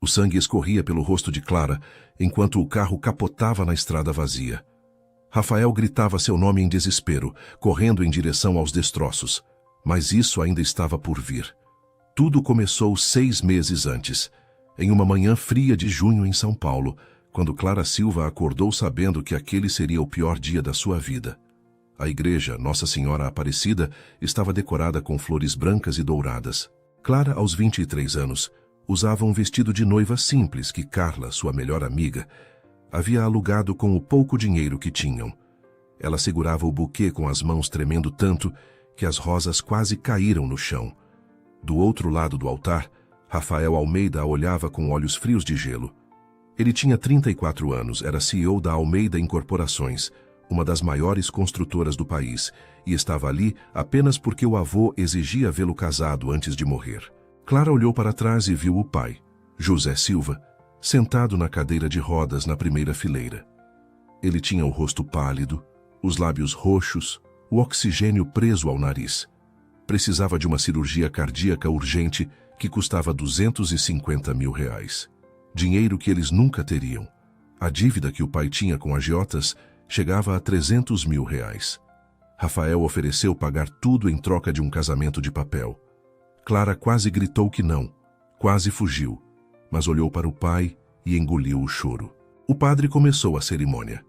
O sangue escorria pelo rosto de Clara, enquanto o carro capotava na estrada vazia. Rafael gritava seu nome em desespero, correndo em direção aos destroços. Mas isso ainda estava por vir. Tudo começou 6 meses antes, em uma manhã fria de junho em São Paulo, quando Clara Silva acordou sabendo que aquele seria o pior dia da sua vida. A igreja, Nossa Senhora Aparecida, estava decorada com flores brancas e douradas. Clara, aos 23 anos, usava um vestido de noiva simples que Carla, sua melhor amiga, havia alugado com o pouco dinheiro que tinham. Ela segurava o buquê com as mãos tremendo tanto que as rosas quase caíram no chão. Do outro lado do altar, Rafael Almeida a olhava com olhos frios de gelo. Ele tinha 34 anos, era CEO da Almeida Incorporações, uma das maiores construtoras do país, e estava ali apenas porque o avô exigia vê-lo casado antes de morrer. Clara olhou para trás e viu o pai, José Silva, sentado na cadeira de rodas na primeira fileira. Ele tinha o rosto pálido, os lábios roxos, o oxigênio preso ao nariz. Precisava de uma cirurgia cardíaca urgente que custava R$250 mil. Dinheiro que eles nunca teriam. A dívida que o pai tinha com agiotas chegava a R$300 mil. Rafael ofereceu pagar tudo em troca de um casamento de papel. Clara quase gritou que não, quase fugiu, mas olhou para o pai e engoliu o choro. O padre começou a cerimônia.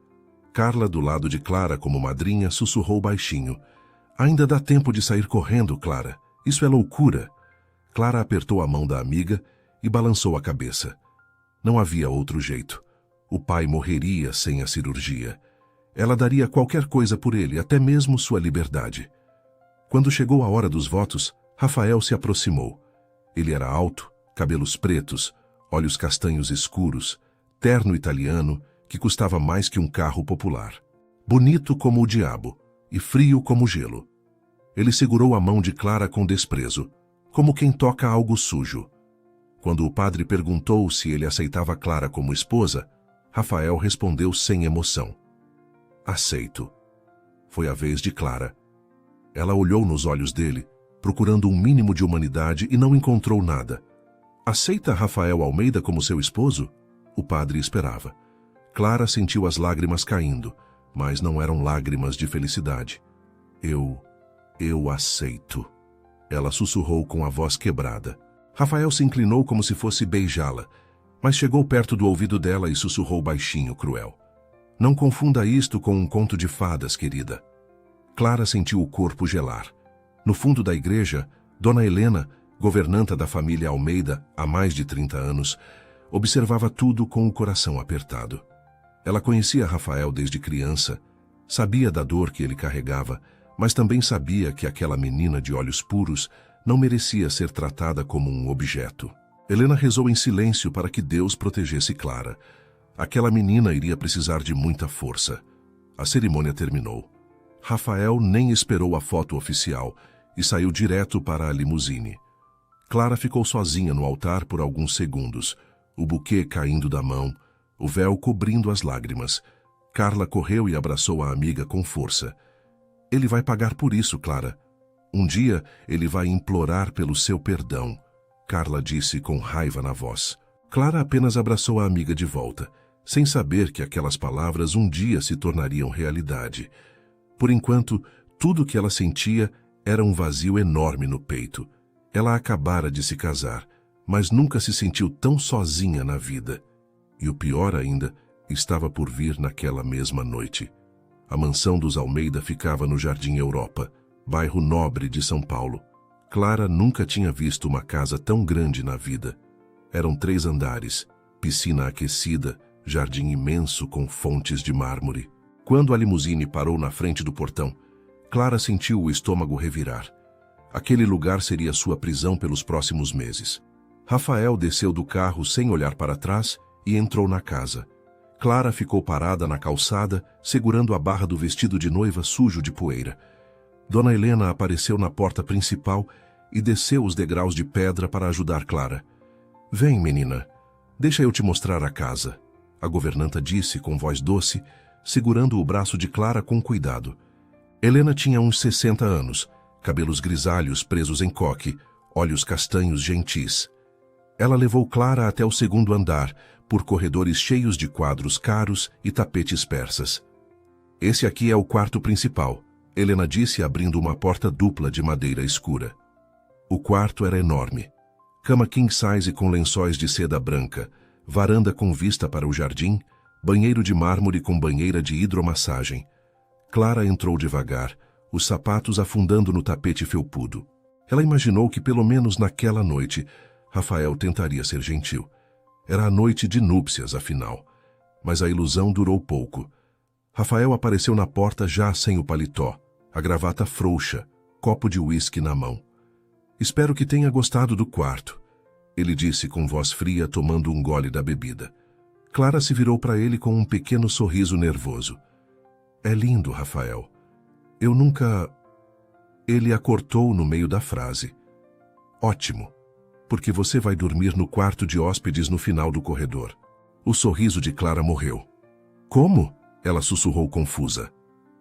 Carla, do lado de Clara como madrinha, sussurrou baixinho. Ainda dá tempo de sair correndo, Clara. Isso é loucura. Clara apertou a mão da amiga e balançou a cabeça. Não havia outro jeito. O pai morreria sem a cirurgia. Ela daria qualquer coisa por ele, até mesmo sua liberdade. Quando chegou a hora dos votos, Rafael se aproximou. Ele era alto, cabelos pretos, olhos castanhos escuros, terno italiano que custava mais que um carro popular. Bonito como o diabo e frio como gelo. Ele segurou a mão de Clara com desprezo, como quem toca algo sujo. Quando o padre perguntou se ele aceitava Clara como esposa, Rafael respondeu sem emoção. Aceito. Foi a vez de Clara. Ela olhou nos olhos dele, procurando um mínimo de humanidade e não encontrou nada. Aceita Rafael Almeida como seu esposo? O padre esperava. Clara sentiu as lágrimas caindo, mas não eram lágrimas de felicidade. Eu aceito. Ela sussurrou com a voz quebrada. Rafael se inclinou como se fosse beijá-la, mas chegou perto do ouvido dela e sussurrou baixinho, cruel. Não confunda isto com um conto de fadas, querida. Clara sentiu o corpo gelar. No fundo da igreja, Dona Helena, governanta da família Almeida há mais de 30 anos, observava tudo com o coração apertado. Ela conhecia Rafael desde criança, sabia da dor que ele carregava, mas também sabia que aquela menina de olhos puros não merecia ser tratada como um objeto. Helena rezou em silêncio para que Deus protegesse Clara. Aquela menina iria precisar de muita força. A cerimônia terminou. Rafael nem esperou a foto oficial e saiu direto para a limusine. Clara ficou sozinha no altar por alguns segundos, o buquê caindo da mão, o véu cobrindo as lágrimas. Carla correu e abraçou a amiga com força. Ele vai pagar por isso, Clara. Um dia ele vai implorar pelo seu perdão, Carla disse com raiva na voz. Clara apenas abraçou a amiga de volta, sem saber que aquelas palavras um dia se tornariam realidade. Por enquanto, tudo que ela sentia era um vazio enorme no peito. Ela acabara de se casar, mas nunca se sentiu tão sozinha na vida. E o pior ainda estava por vir naquela mesma noite. A mansão dos Almeida ficava no Jardim Europa, bairro nobre de São Paulo. Clara nunca tinha visto uma casa tão grande na vida. Eram 3 andares, piscina aquecida, jardim imenso com fontes de mármore. Quando a limusine parou na frente do portão, Clara sentiu o estômago revirar. Aquele lugar seria sua prisão pelos próximos meses. Rafael desceu do carro sem olhar para trás e entrou na casa. Clara ficou parada na calçada, segurando a barra do vestido de noiva sujo de poeira. Dona Helena apareceu na porta principal e desceu os degraus de pedra para ajudar Clara. Vem, menina, deixa eu te mostrar a casa, a governanta disse com voz doce, segurando o braço de Clara com cuidado. Helena tinha uns 60 anos, cabelos grisalhos presos em coque, olhos castanhos gentis. Ela levou Clara até o segundo andar, por corredores cheios de quadros caros e tapetes persas. Esse aqui é o quarto principal, Helena disse abrindo uma porta dupla de madeira escura. O quarto era enorme. Cama king size com lençóis de seda branca, varanda com vista para o jardim, banheiro de mármore com banheira de hidromassagem. Clara entrou devagar, os sapatos afundando no tapete felpudo. Ela imaginou que pelo menos naquela noite, Rafael tentaria ser gentil. Era a noite de núpcias, afinal. Mas a ilusão durou pouco. Rafael apareceu na porta já sem o paletó, a gravata frouxa, copo de uísque na mão. Espero que tenha gostado do quarto, ele disse com voz fria, tomando um gole da bebida. Clara se virou para ele com um pequeno sorriso nervoso. É lindo, Rafael. Eu nunca... Ele a cortou no meio da frase. Ótimo, porque você vai dormir no quarto de hóspedes no final do corredor. O sorriso de Clara morreu. Como? Ela sussurrou confusa.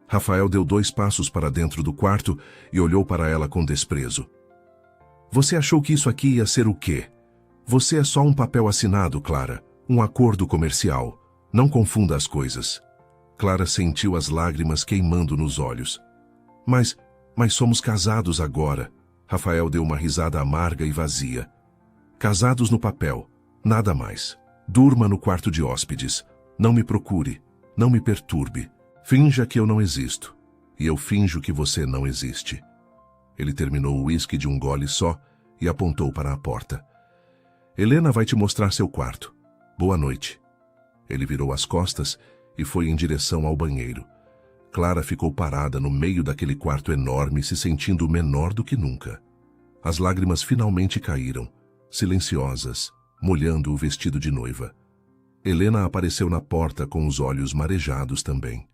Rafael deu 2 passos para dentro do quarto e olhou para ela com desprezo. Você achou que isso aqui ia ser o quê? Você é só um papel assinado, Clara. Um acordo comercial. Não confunda as coisas. Clara sentiu as lágrimas queimando nos olhos. Mas somos casados agora. Rafael deu uma risada amarga e vazia. Casados no papel. Nada mais. Durma no quarto de hóspedes. Não me procure. Não me perturbe. Finja que eu não existo. E eu finjo que você não existe. Ele terminou o uísque de um gole só e apontou para a porta. Helena vai te mostrar seu quarto. Boa noite. Ele virou as costas e foi em direção ao banheiro. Clara ficou parada no meio daquele quarto enorme, se sentindo menor do que nunca. As lágrimas finalmente caíram, silenciosas, molhando o vestido de noiva. Helena apareceu na porta com os olhos marejados também.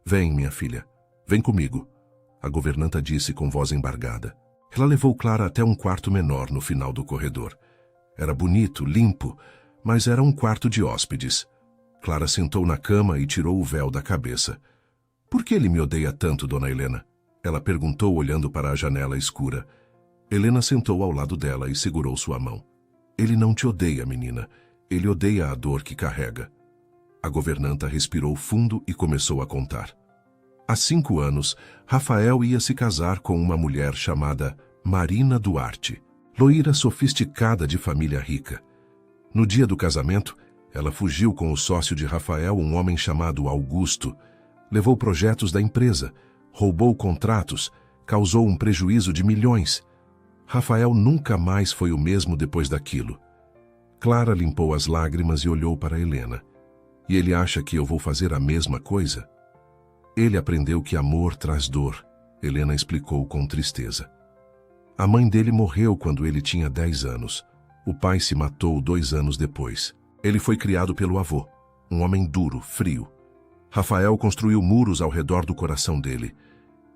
Vem, minha filha. Vem comigo. A governanta disse com voz embargada. Ela levou Clara até um quarto menor no final do corredor. Era bonito, limpo, mas era um quarto de hóspedes. Clara sentou na cama e tirou o véu da cabeça. Por que ele me odeia tanto, dona Helena? Ela perguntou olhando para a janela escura. Helena sentou ao lado dela e segurou sua mão. Ele não te odeia, menina. Ele odeia a dor que carrega. A governanta respirou fundo e começou a contar. Há 5 anos, Rafael ia se casar com uma mulher chamada Marina Duarte, loira sofisticada de família rica. No dia do casamento, ela fugiu com o sócio de Rafael, um homem chamado Augusto, levou projetos da empresa, roubou contratos, causou um prejuízo de milhões. Rafael nunca mais foi o mesmo depois daquilo. Clara limpou as lágrimas e olhou para Helena. E ele acha que eu vou fazer a mesma coisa? Ele aprendeu que amor traz dor, Helena explicou com tristeza. A mãe dele morreu quando ele tinha 10 anos. O pai se matou 2 anos depois. Ele foi criado pelo avô, um homem duro, frio. Rafael construiu muros ao redor do coração dele,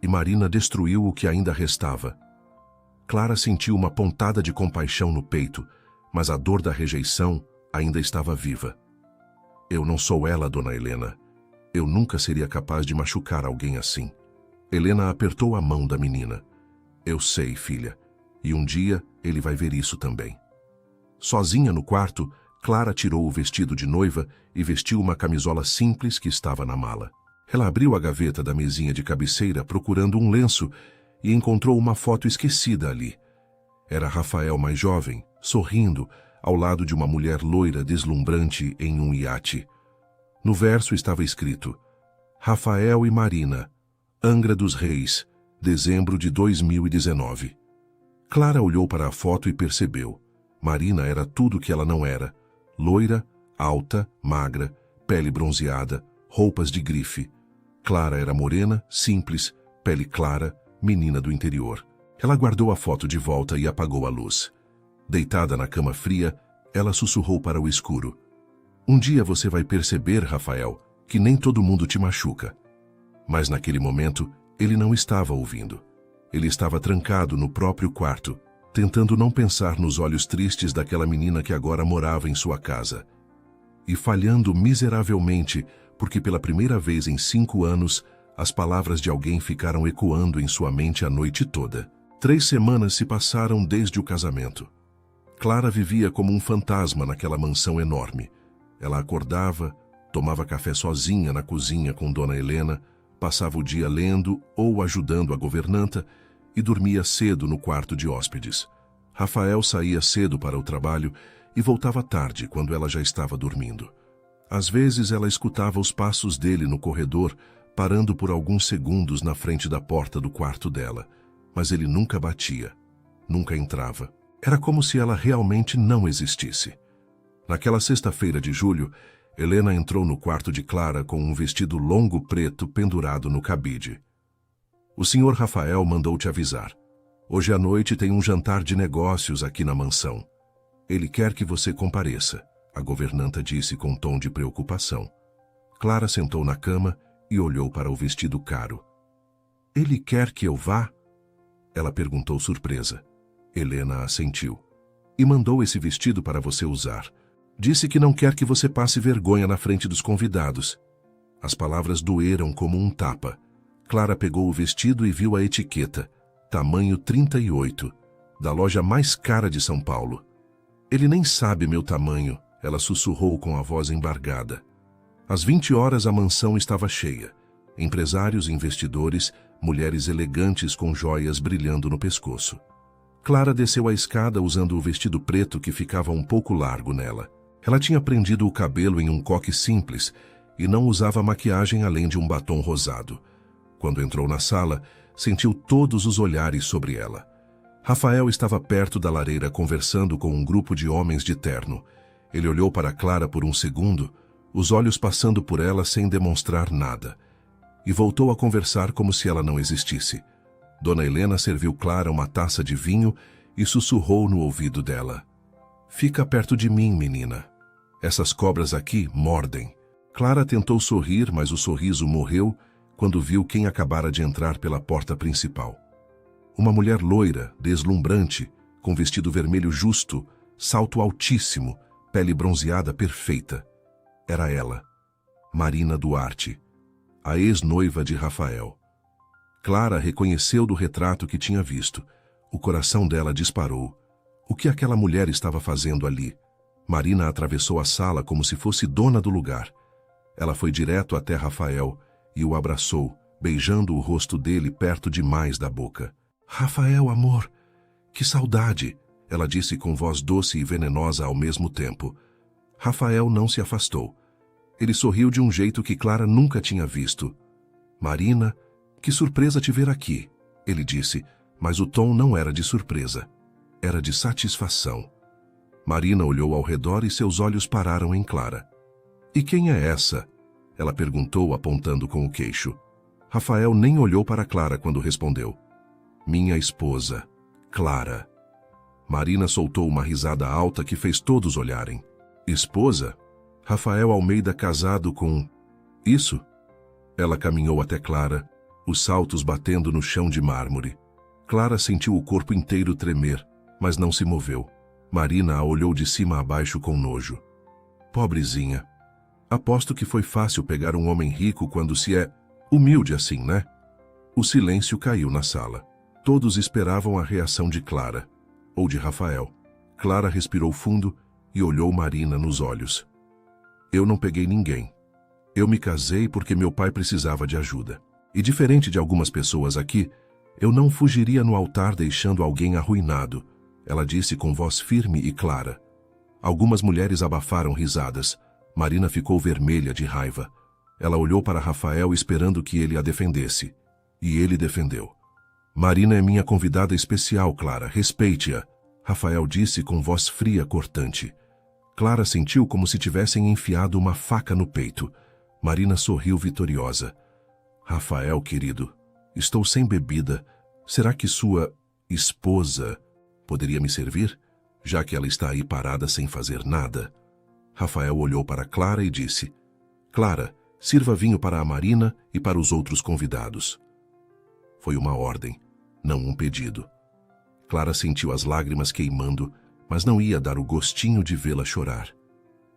e Marina destruiu o que ainda restava. Clara sentiu uma pontada de compaixão no peito, mas a dor da rejeição ainda estava viva. Eu não sou ela, dona Helena. Eu nunca seria capaz de machucar alguém assim. Helena apertou a mão da menina. Eu sei, filha, e um dia ele vai ver isso também. Sozinha no quarto, Clara tirou o vestido de noiva e vestiu uma camisola simples que estava na mala. Ela abriu a gaveta da mesinha de cabeceira procurando um lenço e encontrou uma foto esquecida ali. Era Rafael mais jovem, sorrindo, ao lado de uma mulher loira deslumbrante em um iate. No verso estava escrito: Rafael e Marina, Angra dos Reis, dezembro de 2019. Clara olhou para a foto e percebeu. Marina era tudo o que ela não era. Loira, alta, magra, pele bronzeada, roupas de grife. Clara era morena, simples, pele clara, menina do interior. Ela guardou a foto de volta e apagou a luz. Deitada na cama fria, ela sussurrou para o escuro. Um dia você vai perceber, Rafael, que nem todo mundo te machuca. Mas naquele momento, ele não estava ouvindo. Ele estava trancado no próprio quarto, tentando não pensar nos olhos tristes daquela menina que agora morava em sua casa. E falhando miseravelmente, porque pela primeira vez em 5 anos, as palavras de alguém ficaram ecoando em sua mente a noite toda. 3 semanas se passaram desde o casamento. Clara vivia como um fantasma naquela mansão enorme. Ela acordava, tomava café sozinha na cozinha com Dona Helena, passava o dia lendo ou ajudando a governanta e dormia cedo no quarto de hóspedes. Rafael saía cedo para o trabalho e voltava tarde quando ela já estava dormindo. Às vezes ela escutava os passos dele no corredor, parando por alguns segundos na frente da porta do quarto dela, mas ele nunca batia, nunca entrava. Era como se ela realmente não existisse. Naquela sexta-feira de julho, Helena entrou no quarto de Clara com um vestido longo preto pendurado no cabide. O senhor Rafael mandou te avisar. Hoje à noite tem um jantar de negócios aqui na mansão. Ele quer que você compareça, a governanta disse com tom de preocupação. Clara sentou na cama e olhou para o vestido caro. Ele quer que eu vá? Ela perguntou surpresa. Helena assentiu. E mandou esse vestido para você usar. Disse que não quer que você passe vergonha na frente dos convidados. As palavras doeram como um tapa. Clara pegou o vestido e viu a etiqueta, tamanho 38, da loja mais cara de São Paulo. Ele nem sabe meu tamanho, ela sussurrou com a voz embargada. Às 20 horas a mansão estava cheia. Empresários, investidores, mulheres elegantes com joias brilhando no pescoço. Clara desceu a escada usando o vestido preto que ficava um pouco largo nela. Ela tinha prendido o cabelo em um coque simples e não usava maquiagem além de um batom rosado. Quando entrou na sala, sentiu todos os olhares sobre ela. Rafael estava perto da lareira conversando com um grupo de homens de terno. Ele olhou para Clara por um segundo, os olhos passando por ela sem demonstrar nada, e voltou a conversar como se ela não existisse. Dona Helena serviu Clara uma taça de vinho e sussurrou no ouvido dela. Fica perto de mim, menina. Essas cobras aqui mordem. Clara tentou sorrir, mas o sorriso morreu quando viu quem acabara de entrar pela porta principal. Uma mulher loira, deslumbrante, com vestido vermelho justo, salto altíssimo, pele bronzeada perfeita. Era ela, Marina Duarte, a ex-noiva de Rafael. Clara reconheceu do retrato que tinha visto. O coração dela disparou. O que aquela mulher estava fazendo ali? Marina atravessou a sala como se fosse dona do lugar. Ela foi direto até Rafael e o abraçou, beijando o rosto dele perto demais da boca. Rafael, amor, que saudade, ela disse com voz doce e venenosa ao mesmo tempo. Rafael não se afastou. Ele sorriu de um jeito que Clara nunca tinha visto. Marina, que surpresa te ver aqui, ele disse, mas o tom não era de surpresa. Era de satisfação. Marina olhou ao redor e seus olhos pararam em Clara. E quem é essa? Ela perguntou, apontando com o queixo. Rafael nem olhou para Clara quando respondeu. Minha esposa, Clara. Marina soltou uma risada alta que fez todos olharem. Esposa? Rafael Almeida casado com... Isso? Ela caminhou até Clara, os saltos batendo no chão de mármore. Clara sentiu o corpo inteiro tremer, mas não se moveu. Marina a olhou de cima a baixo com nojo. Pobrezinha. Aposto que foi fácil pegar um homem rico quando se é humilde assim, né? O silêncio caiu na sala. Todos esperavam a reação de Clara, ou de Rafael. Clara respirou fundo e olhou Marina nos olhos. Eu não peguei ninguém. Eu me casei porque meu pai precisava de ajuda. E diferente de algumas pessoas aqui, eu não fugiria no altar deixando alguém arruinado, ela disse com voz firme e clara. Algumas mulheres abafaram risadas. Marina ficou vermelha de raiva. Ela olhou para Rafael esperando que ele a defendesse. E ele defendeu. Marina é minha convidada especial, Clara. Respeite-a, Rafael disse com voz fria cortante. Clara sentiu como se tivessem enfiado uma faca no peito. Marina sorriu vitoriosa. Rafael, querido, estou sem bebida. Será que sua esposa poderia me servir, já que ela está aí parada sem fazer nada? Rafael olhou para Clara e disse, Clara, sirva vinho para a Marina e para os outros convidados. Foi uma ordem, não um pedido. Clara sentiu as lágrimas queimando, mas não ia dar o gostinho de vê-la chorar.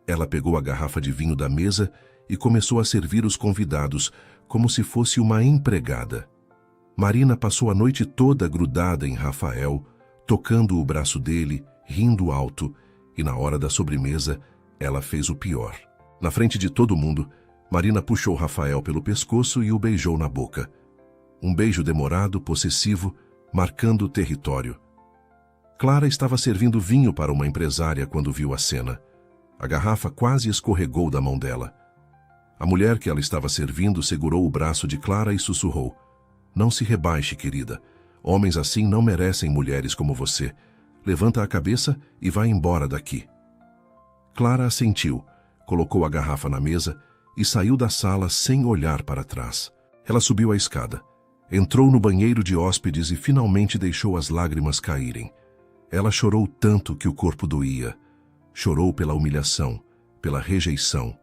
Ela pegou a garrafa de vinho da mesa e começou a servir os convidados como se fosse uma empregada. Marina passou a noite toda grudada em Rafael, tocando o braço dele, rindo alto, e na hora da sobremesa, ela fez o pior. Na frente de todo mundo, Marina puxou Rafael pelo pescoço e o beijou na boca. Um beijo demorado, possessivo, marcando o território. Clara estava servindo vinho para uma empresária quando viu a cena. A garrafa quase escorregou da mão dela. A mulher que ela estava servindo segurou o braço de Clara e sussurrou: "Não se rebaixe, querida. Homens assim não merecem mulheres como você. Levanta a cabeça e vai embora daqui." Clara assentiu, colocou a garrafa na mesa e saiu da sala sem olhar para trás. Ela subiu a escada, entrou no banheiro de hóspedes e finalmente deixou as lágrimas caírem. Ela chorou tanto que o corpo doía. Chorou pela humilhação, pela rejeição,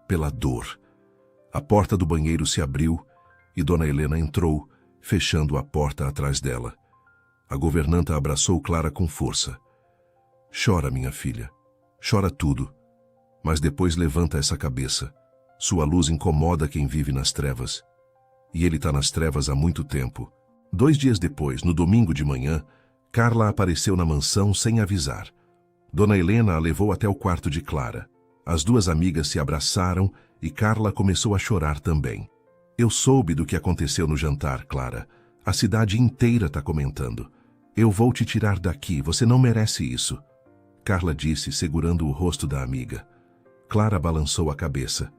pela dor. A porta do banheiro se abriu e Dona Helena entrou, fechando a porta atrás dela. A governanta abraçou Clara com força. "Chora, minha filha. Chora tudo. Mas depois levanta essa cabeça. Sua luz incomoda quem vive nas trevas. E ele está nas trevas há muito tempo." 2 dias depois, no domingo de manhã, Carla apareceu na mansão sem avisar. Dona Helena a levou até o quarto de Clara. As duas amigas se abraçaram e Carla começou a chorar também. "Eu soube do que aconteceu no jantar, Clara. A cidade inteira está comentando. Eu vou te tirar daqui, você não merece isso." Carla disse, segurando o rosto da amiga. Clara balançou a cabeça.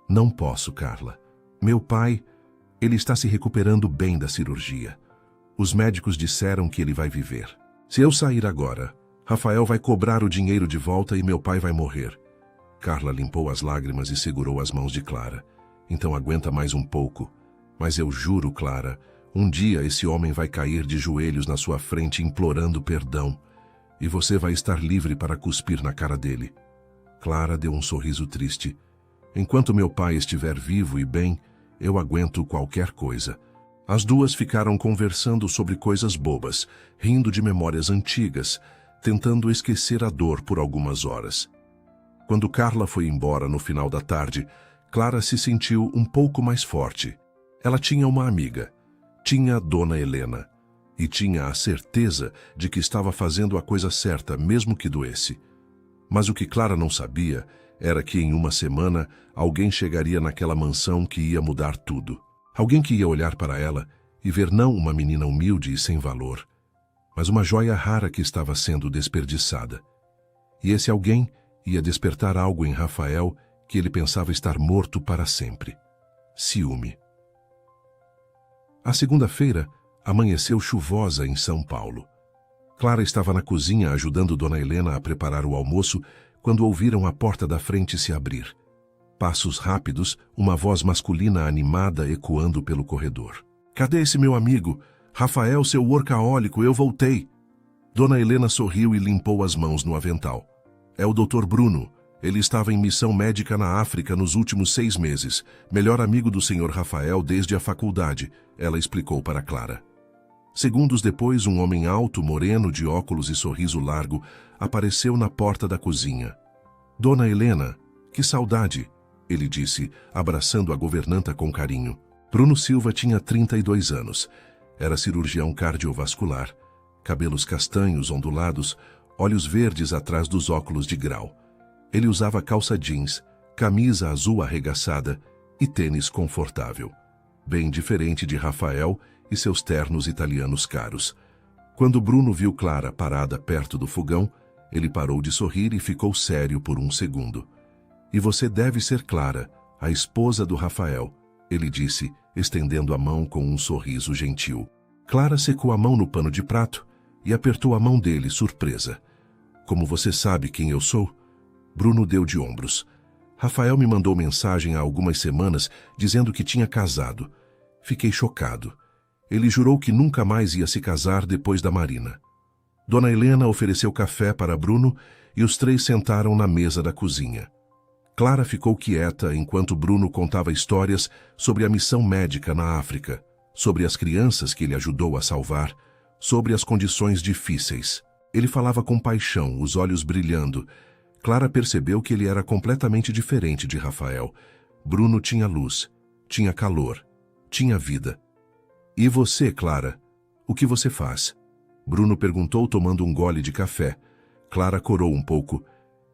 "Não posso, Carla. Meu pai, ele está se recuperando bem da cirurgia. Os médicos disseram que ele vai viver. Se eu sair agora, Rafael vai cobrar o dinheiro de volta e meu pai vai morrer." Carla limpou as lágrimas e segurou as mãos de Clara. "Então aguenta mais um pouco. Mas eu juro, Clara, um dia esse homem vai cair de joelhos na sua frente implorando perdão. E você vai estar livre para cuspir na cara dele." Clara deu um sorriso triste. "Enquanto meu pai estiver vivo e bem, eu aguento qualquer coisa." As duas ficaram conversando sobre coisas bobas, rindo de memórias antigas, tentando esquecer a dor por algumas horas. Quando Carla foi embora no final da tarde, Clara se sentiu um pouco mais forte. Ela tinha uma amiga, tinha Dona Helena, e tinha a certeza de que estava fazendo a coisa certa, mesmo que doesse. Mas o que Clara não sabia era que em uma semana alguém chegaria naquela mansão que ia mudar tudo. Alguém que ia olhar para ela e ver não uma menina humilde e sem valor, mas uma joia rara que estava sendo desperdiçada. E esse alguém ia despertar algo em Rafael que ele pensava estar morto para sempre: ciúme. A segunda-feira amanheceu chuvosa em São Paulo. Clara estava na cozinha ajudando Dona Helena a preparar o almoço quando ouviram a porta da frente se abrir. Passos rápidos, uma voz masculina animada ecoando pelo corredor. "Cadê esse meu amigo? Rafael, seu workahólico, eu voltei." Dona Helena sorriu e limpou as mãos no avental. "É o Dr. Bruno. Ele estava em missão médica na África nos últimos 6 meses. Melhor amigo do Sr. Rafael desde a faculdade", ela explicou para Clara. Segundos depois, um homem alto, moreno, de óculos e sorriso largo, apareceu na porta da cozinha. "Dona Helena, que saudade!" ele disse, abraçando a governanta com carinho. Bruno Silva tinha 32 anos. Era cirurgião cardiovascular. Cabelos castanhos ondulados, olhos verdes atrás dos óculos de grau. Ele usava calça jeans, camisa azul arregaçada e tênis confortável. Bem diferente de Rafael e seus ternos italianos caros. Quando Bruno viu Clara parada perto do fogão, ele parou de sorrir e ficou sério por um segundo. "E você deve ser Clara, a esposa do Rafael", ele disse, estendendo a mão com um sorriso gentil. Clara secou a mão no pano de prato e apertou a mão dele, surpresa. "Como você sabe quem eu sou?" Bruno deu de ombros. "Rafael me mandou mensagem há algumas semanas dizendo que tinha casado. Fiquei chocado. Ele jurou que nunca mais ia se casar depois da Marina." Dona Helena ofereceu café para Bruno e os 3 sentaram na mesa da cozinha. Clara ficou quieta enquanto Bruno contava histórias sobre a missão médica na África, sobre as crianças que ele ajudou a salvar, sobre as condições difíceis. Ele falava com paixão, os olhos brilhando. Clara percebeu que ele era completamente diferente de Rafael. Bruno tinha luz, tinha calor, tinha vida. "E você, Clara? O que você faz?" Bruno perguntou tomando um gole de café. Clara corou um pouco.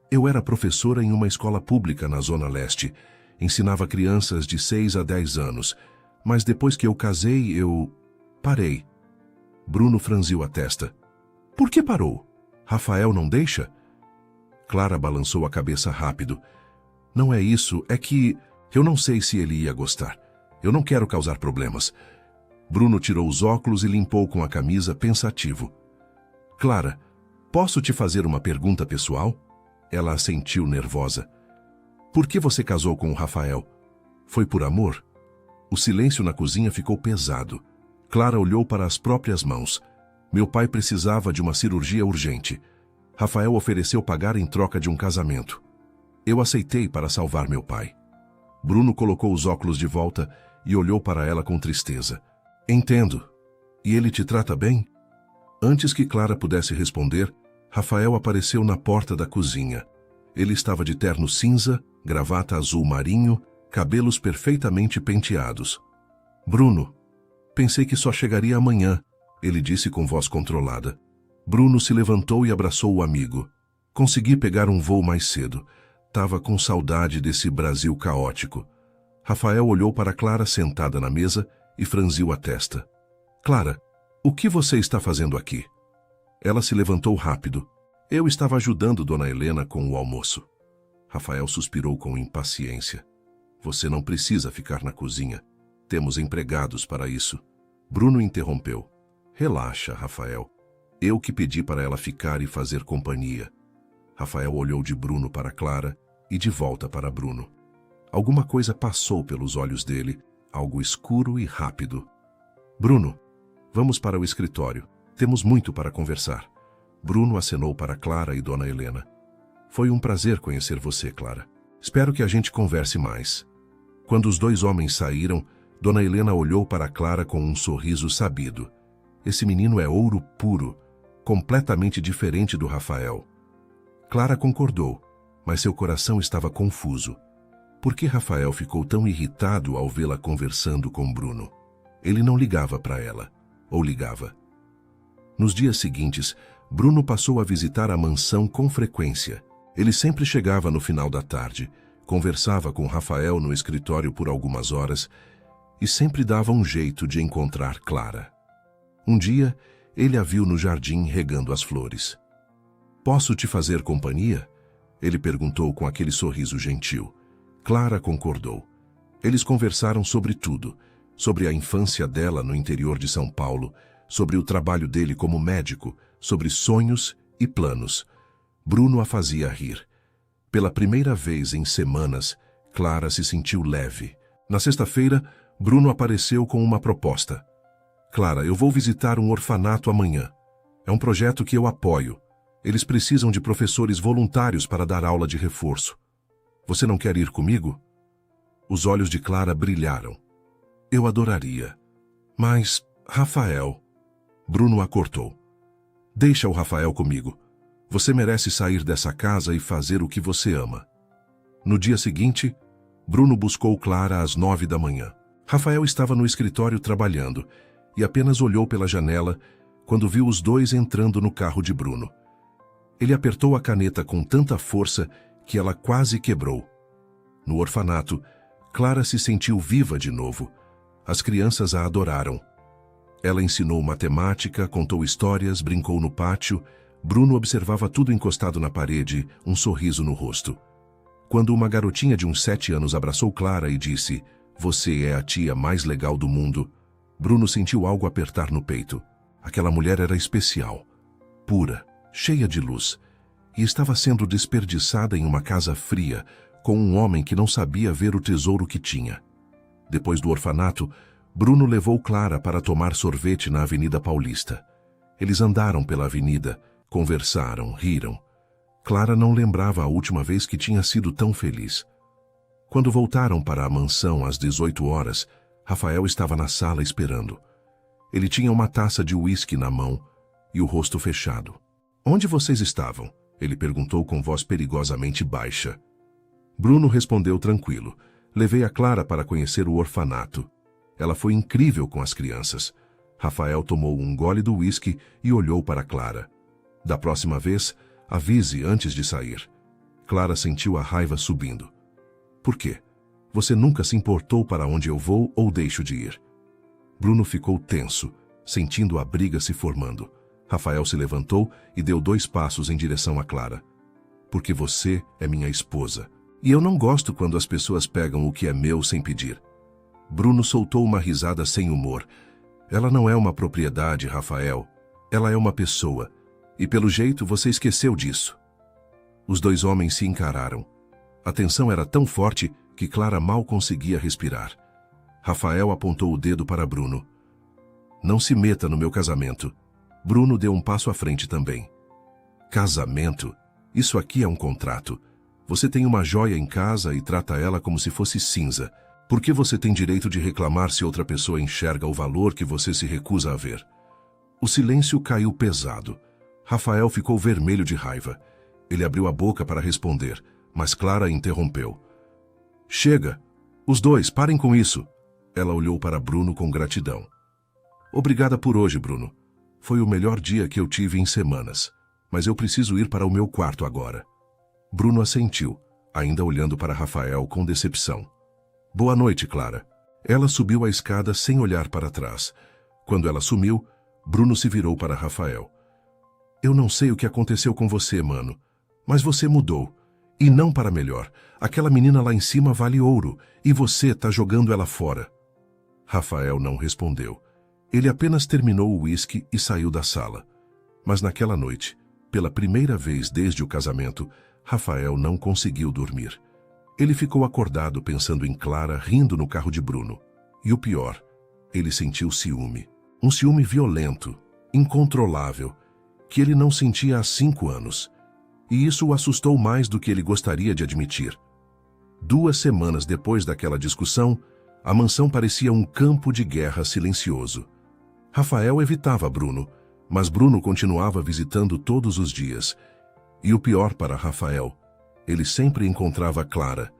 Eu era professora em uma escola pública na Zona Leste. Ensinava crianças de 6 a 10 anos. Mas depois que eu casei, eu... parei. Bruno franziu a testa. Por que parou? Rafael não deixa? Clara balançou a cabeça rápido. Não é isso, é que eu não sei se ele ia gostar. Eu não quero causar problemas. Bruno tirou os óculos e limpou com a camisa, pensativo. Clara, posso te fazer uma pergunta pessoal? Ela assentiu nervosa. Por que você casou com o Rafael? Foi por amor? O silêncio na cozinha ficou pesado. Clara olhou para as próprias mãos. Meu pai precisava de uma cirurgia urgente. Rafael ofereceu pagar em troca de um casamento. Eu aceitei para salvar meu pai. Bruno colocou os óculos de volta e olhou para ela com tristeza. Entendo. E ele te trata bem? Antes que Clara pudesse responder, Rafael apareceu na porta da cozinha. Ele estava de terno cinza, gravata azul marinho, cabelos perfeitamente penteados. Bruno, pensei que só chegaria amanhã, ele disse com voz controlada. Bruno se levantou e abraçou o amigo. Consegui pegar um voo mais cedo. Tava com saudade desse Brasil caótico. Rafael olhou para Clara sentada na mesa e franziu a testa. Clara, o que você está fazendo aqui? Ela se levantou rápido. Eu estava ajudando Dona Helena com o almoço. Rafael suspirou com impaciência. Você não precisa ficar na cozinha. Temos empregados para isso. Bruno interrompeu. Relaxa, Rafael. Eu que pedi para ela ficar e fazer companhia. Rafael olhou de Bruno para Clara e de volta para Bruno. Alguma coisa passou pelos olhos dele, algo escuro e rápido. Bruno, vamos para o escritório. Temos muito para conversar. Bruno acenou para Clara e Dona Helena. Foi um prazer conhecer você, Clara. Espero que a gente converse mais. Quando os dois homens saíram, Dona Helena olhou para Clara com um sorriso sabido. Esse menino é ouro puro, completamente diferente do Rafael. Clara concordou, mas seu coração estava confuso. Por que Rafael ficou tão irritado ao vê-la conversando com Bruno? Ele não ligava para ela, ou ligava. Nos dias seguintes, Bruno passou a visitar a mansão com frequência. Ele sempre chegava no final da tarde, conversava com Rafael no escritório por algumas horas e sempre dava um jeito de encontrar Clara. Um dia, ele a viu no jardim regando as flores. Posso te fazer companhia? Ele perguntou com aquele sorriso gentil. Clara concordou. Eles conversaram sobre tudo, sobre a infância dela no interior de São Paulo, sobre o trabalho dele como médico, sobre sonhos e planos. Bruno a fazia rir. Pela primeira vez em semanas, Clara se sentiu leve. Na sexta-feira, Bruno apareceu com uma proposta. Clara, eu vou visitar um orfanato amanhã. É um projeto que eu apoio. Eles precisam de professores voluntários para dar aula de reforço. Você não quer ir comigo? Os olhos de Clara brilharam. Eu adoraria. Mas, Rafael... Bruno a cortou. Deixa o Rafael comigo. Você merece sair dessa casa e fazer o que você ama. No dia seguinte, Bruno buscou Clara às 9 da manhã. Rafael estava no escritório trabalhando e apenas olhou pela janela quando viu os dois entrando no carro de Bruno. Ele apertou a caneta com tanta força que ela quase quebrou. No orfanato, Clara se sentiu viva de novo. As crianças a adoraram. Ela ensinou matemática, contou histórias, brincou no pátio. Bruno observava tudo encostado na parede, um sorriso no rosto. Quando uma garotinha de uns 7 anos abraçou Clara e disse: "Você é a tia mais legal do mundo", Bruno sentiu algo apertar no peito. Aquela mulher era especial, pura, cheia de luz, e estava sendo desperdiçada em uma casa fria, com um homem que não sabia ver o tesouro que tinha. Depois do orfanato, Bruno levou Clara para tomar sorvete na Avenida Paulista. Eles andaram pela avenida, conversaram, riram. Clara não lembrava a última vez que tinha sido tão feliz. Quando voltaram para a mansão às 18 horas, Rafael estava na sala esperando. Ele tinha uma taça de uísque na mão e o rosto fechado. "Onde vocês estavam?" ele perguntou com voz perigosamente baixa. Bruno respondeu tranquilo. "Levei a Clara para conhecer o orfanato. Ela foi incrível com as crianças." Rafael tomou um gole do uísque e olhou para Clara. "Da próxima vez, Avise antes de sair. Clara sentiu a raiva subindo. Por quê? Você nunca se importou para onde eu vou ou deixo de ir. Bruno ficou tenso, sentindo a briga se formando. Rafael se levantou e deu 2 passos em direção a Clara. Porque você é minha esposa. E eu não gosto quando as pessoas pegam o que é meu sem pedir. Bruno soltou uma risada sem humor. Ela não é uma propriedade, Rafael. Ela é uma pessoa. E pelo jeito você esqueceu disso. Os 2 homens se encararam. A tensão era tão forte que Clara mal conseguia respirar. Rafael apontou o dedo para Bruno. Não se meta no meu casamento. Bruno deu um passo à frente também. Casamento? Isso aqui é um contrato. Você tem uma joia em casa e trata ela como se fosse cinza. Por que você tem direito de reclamar se outra pessoa enxerga o valor que você se recusa a ver? O silêncio caiu pesado. Rafael ficou vermelho de raiva. Ele abriu a boca para responder, mas Clara interrompeu. Chega! Os 2, parem com isso! Ela olhou para Bruno com gratidão. Obrigada por hoje, Bruno. Foi o melhor dia que eu tive em semanas. Mas eu preciso ir para o meu quarto agora. Bruno assentiu, ainda olhando para Rafael com decepção. Boa noite, Clara. Ela subiu a escada sem olhar para trás. Quando ela sumiu, Bruno se virou para Rafael. Eu não sei o que aconteceu com você, mano. Mas você mudou. E não para melhor. Aquela menina lá em cima vale ouro. E você tá jogando ela fora. Rafael não respondeu. Ele apenas terminou o uísque e saiu da sala. Mas naquela noite, pela primeira vez desde o casamento, Rafael não conseguiu dormir. Ele ficou acordado pensando em Clara rindo no carro de Bruno. E o pior, ele sentiu ciúme. Um ciúme violento, incontrolável, que ele não sentia há 5 anos. E isso o assustou mais do que ele gostaria de admitir. 2 semanas depois daquela discussão, a mansão parecia um campo de guerra silencioso. Rafael evitava Bruno, mas Bruno continuava visitando todos os dias. E o pior para Rafael, ele sempre encontrava Clara.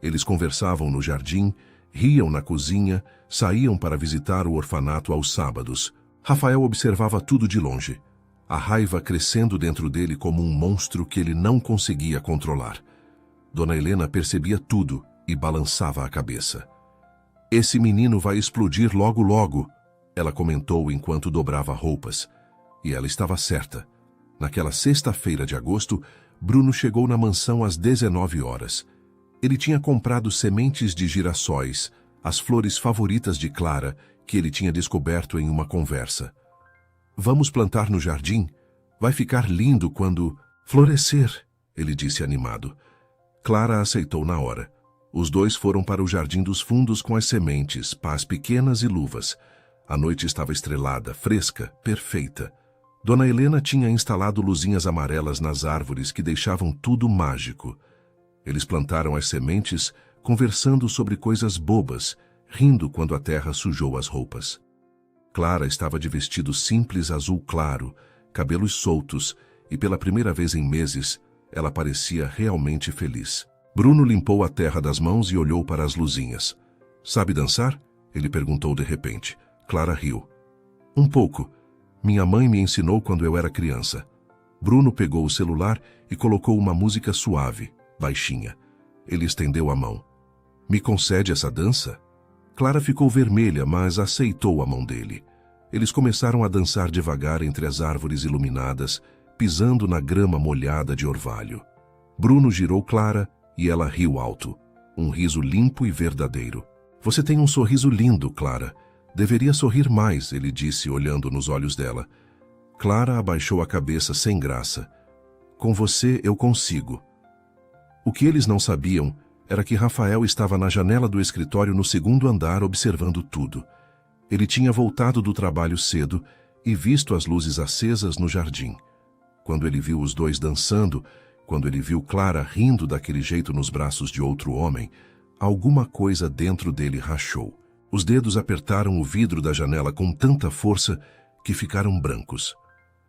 Eles conversavam no jardim, riam na cozinha, saíam para visitar o orfanato aos sábados. Rafael observava tudo de longe, a raiva crescendo dentro dele como um monstro que ele não conseguia controlar. Dona Helena percebia tudo e balançava a cabeça. Esse menino vai explodir logo logo, ela comentou enquanto dobrava roupas. E ela estava certa. Naquela sexta-feira de agosto, Bruno chegou na mansão às 19 horas. Ele tinha comprado sementes de girassóis, as flores favoritas de Clara, que ele tinha descoberto em uma conversa. Vamos plantar no jardim? Vai ficar lindo quando florescer, ele disse animado. Clara aceitou na hora. Os 2 foram para o jardim dos fundos com as sementes, pás pequenas e luvas. A noite estava estrelada, fresca, perfeita. Dona Helena tinha instalado luzinhas amarelas nas árvores que deixavam tudo mágico. Eles plantaram as sementes, conversando sobre coisas bobas, rindo quando a terra sujou as roupas. Clara estava de vestido simples azul claro, cabelos soltos, e pela primeira vez em meses, ela parecia realmente feliz. Bruno limpou a terra das mãos e olhou para as luzinhas. Sabe dançar? Ele perguntou de repente. Clara riu. Um pouco. Minha mãe me ensinou quando eu era criança. Bruno pegou o celular e colocou uma música suave, baixinha. Ele estendeu a mão. Me concede essa dança? Clara ficou vermelha, mas aceitou a mão dele. Eles começaram a dançar devagar entre as árvores iluminadas, pisando na grama molhada de orvalho. Bruno girou Clara e ela riu alto. Um riso limpo e verdadeiro. Você tem um sorriso lindo, Clara. Deveria sorrir mais, ele disse, olhando nos olhos dela. Clara abaixou a cabeça sem graça. Com você eu consigo. O que eles não sabiam era que Rafael estava na janela do escritório no 2º andar observando tudo. Ele tinha voltado do trabalho cedo e visto as luzes acesas no jardim. Quando ele viu os 2 dançando, quando ele viu Clara rindo daquele jeito nos braços de outro homem, alguma coisa dentro dele rachou. Os dedos apertaram o vidro da janela com tanta força que ficaram brancos.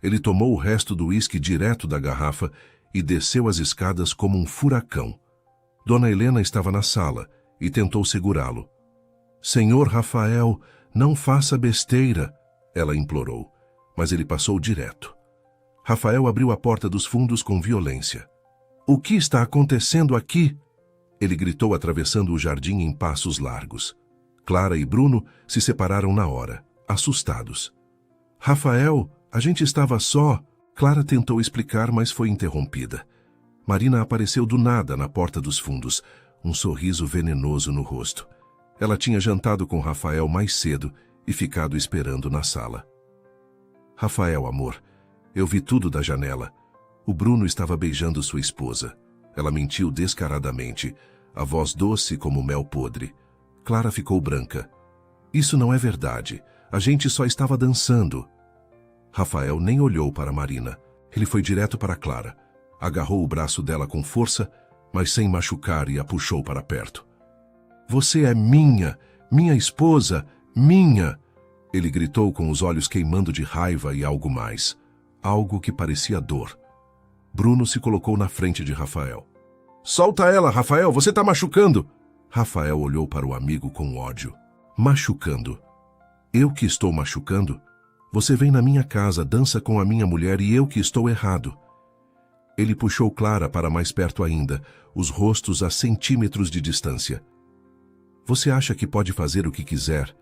Ele tomou o resto do uísque direto da garrafa e desceu as escadas como um furacão. Dona Helena estava na sala e tentou segurá-lo. Senhor Rafael, não faça besteira, ela implorou, mas ele passou direto. Rafael abriu a porta dos fundos com violência. O que está acontecendo aqui? Ele gritou atravessando o jardim em passos largos. Clara e Bruno se separaram na hora, assustados. Rafael, a gente estava só. Clara tentou explicar, mas foi interrompida. Marina apareceu do nada na porta dos fundos, um sorriso venenoso no rosto. Ela tinha jantado com Rafael mais cedo e ficado esperando na sala. Rafael, amor, eu vi tudo da janela. O Bruno estava beijando sua esposa. Ela mentiu descaradamente, a voz doce como mel podre. Clara ficou branca. Isso não é verdade. A gente só estava dançando. Rafael nem olhou para Marina. Ele foi direto para Clara. Agarrou o braço dela com força, mas sem machucar, e a puxou para perto. Você é minha esposa, minha! Ele gritou com os olhos queimando de raiva e algo mais. Algo que parecia dor. Bruno se colocou na frente de Rafael. Solta ela, Rafael, você está machucando! Rafael olhou para o amigo com ódio. Machucando? Eu que estou machucando? Você vem na minha casa, dança com a minha mulher e eu que estou errado. Ele puxou Clara para mais perto ainda, os rostos a centímetros de distância. Você acha que pode fazer o que quiser?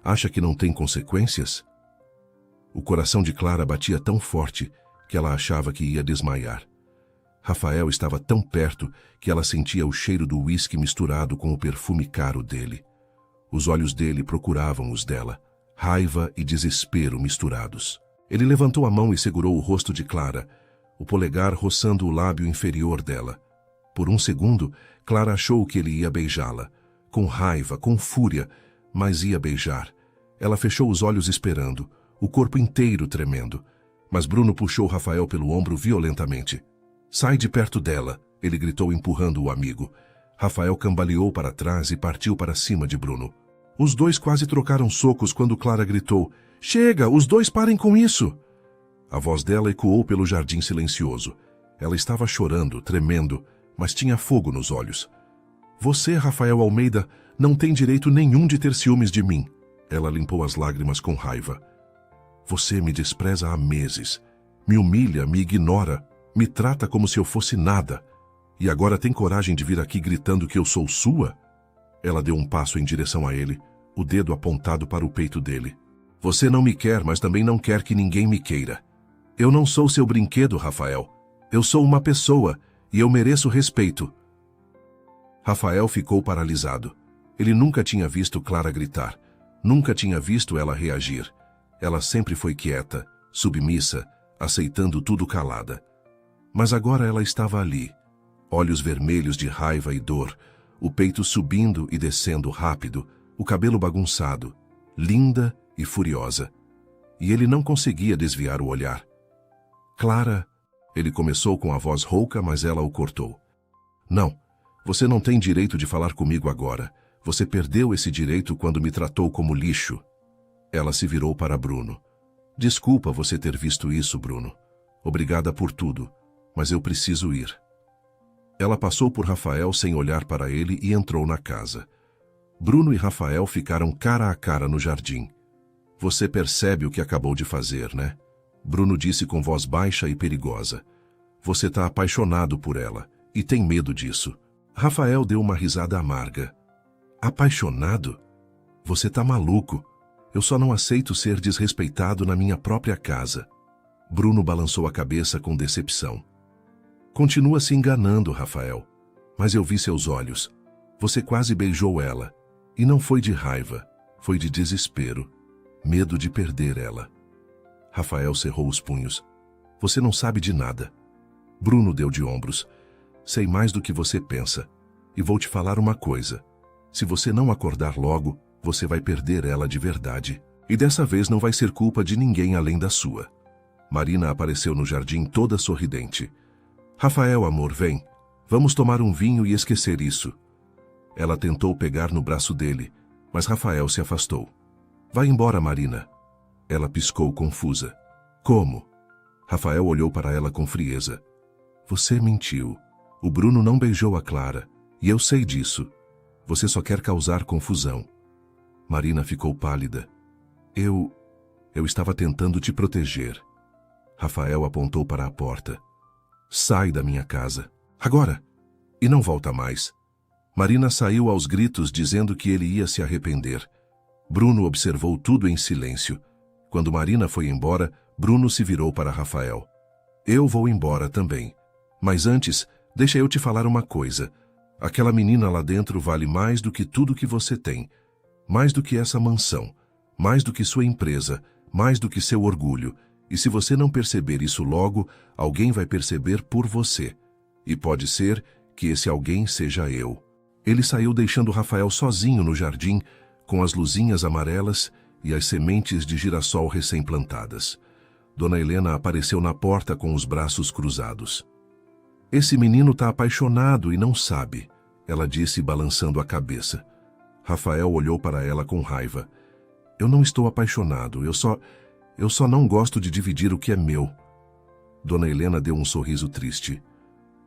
Acha que não tem consequências? O coração de Clara batia tão forte que ela achava que ia desmaiar. Rafael estava tão perto que ela sentia o cheiro do uísque misturado com o perfume caro dele. Os olhos dele procuravam os dela, raiva e desespero misturados. Ele levantou a mão e segurou o rosto de Clara, o polegar roçando o lábio inferior dela. Por um segundo, Clara achou que ele ia beijá-la, com raiva, com fúria, mas ia beijar. Ela fechou os olhos esperando, o corpo inteiro tremendo. Mas Bruno puxou Rafael pelo ombro violentamente. Sai de perto dela, ele gritou empurrando o amigo. Rafael cambaleou para trás e partiu para cima de Bruno. Os dois quase trocaram socos quando Clara gritou, Chega, os dois parem com isso! A voz dela ecoou pelo jardim silencioso. Ela estava chorando, tremendo, mas tinha fogo nos olhos. Você, Rafael Almeida, não tem direito nenhum de ter ciúmes de mim. Ela limpou as lágrimas com raiva. Você me despreza há meses. Me humilha, me ignora, me trata como se eu fosse nada. E agora tem coragem de vir aqui gritando que eu sou sua? Ela deu um passo em direção a ele, o dedo apontado para o peito dele. Você não me quer, mas também não quer que ninguém me queira. Eu não sou seu brinquedo, Rafael. Eu sou uma pessoa e eu mereço respeito. Rafael ficou paralisado. Ele nunca tinha visto Clara gritar. Nunca tinha visto ela reagir. Ela sempre foi quieta, submissa, aceitando tudo calada. Mas agora ela estava ali, olhos vermelhos de raiva e dor, o peito subindo e descendo rápido, o cabelo bagunçado, linda e furiosa. E ele não conseguia desviar o olhar. Clara, ele começou com a voz rouca, mas ela o cortou. Não, você não tem direito de falar comigo agora. Você perdeu esse direito quando me tratou como lixo. Ela se virou para Bruno. Desculpa você ter visto isso, Bruno. Obrigada por tudo, mas eu preciso ir. Ela passou por Rafael sem olhar para ele e entrou na casa. Bruno e Rafael ficaram cara a cara no jardim. Você percebe o que acabou de fazer, né? Bruno disse com voz baixa e perigosa. Você está apaixonado por ela e tem medo disso. Rafael deu uma risada amarga. Apaixonado? Você está maluco. Eu só não aceito ser desrespeitado na minha própria casa. Bruno balançou a cabeça com decepção. Continua se enganando, Rafael. Mas eu vi seus olhos. Você quase beijou ela. E não foi de raiva, foi de desespero. Medo de perder ela. Rafael cerrou os punhos. Você não sabe de nada. Bruno deu de ombros. Sei mais do que você pensa. E vou te falar uma coisa. Se você não acordar logo, você vai perder ela de verdade. E dessa vez não vai ser culpa de ninguém além da sua. Marina apareceu no jardim toda sorridente. Rafael, amor, vem. Vamos tomar um vinho e esquecer isso. Ela tentou pegar no braço dele, mas Rafael se afastou. Vai embora, Marina. Ela piscou confusa. Como? Rafael olhou para ela com frieza. Você mentiu. O Bruno não beijou a Clara, e eu sei disso. Você só quer causar confusão. Marina ficou pálida. Eu estava tentando te proteger. Rafael apontou para a porta. Sai da minha casa. Agora! E não volta mais. Marina saiu aos gritos dizendo que ele ia se arrepender. Bruno observou tudo em silêncio. Quando Marina foi embora, Bruno se virou para Rafael. Eu vou embora também. Mas antes, deixa eu te falar uma coisa. Aquela menina lá dentro vale mais do que tudo que você tem. Mais do que essa mansão. Mais do que sua empresa. Mais do que seu orgulho. E se você não perceber isso logo, alguém vai perceber por você. E pode ser que esse alguém seja eu. Ele saiu deixando Rafael sozinho no jardim, com as luzinhas amarelas e as sementes de girassol recém-plantadas. Dona Helena apareceu na porta com os braços cruzados. Esse menino está apaixonado e não sabe, ela disse balançando a cabeça. Rafael olhou para ela com raiva. Eu não estou apaixonado, eu só não gosto de dividir o que é meu. Dona Helena deu um sorriso triste.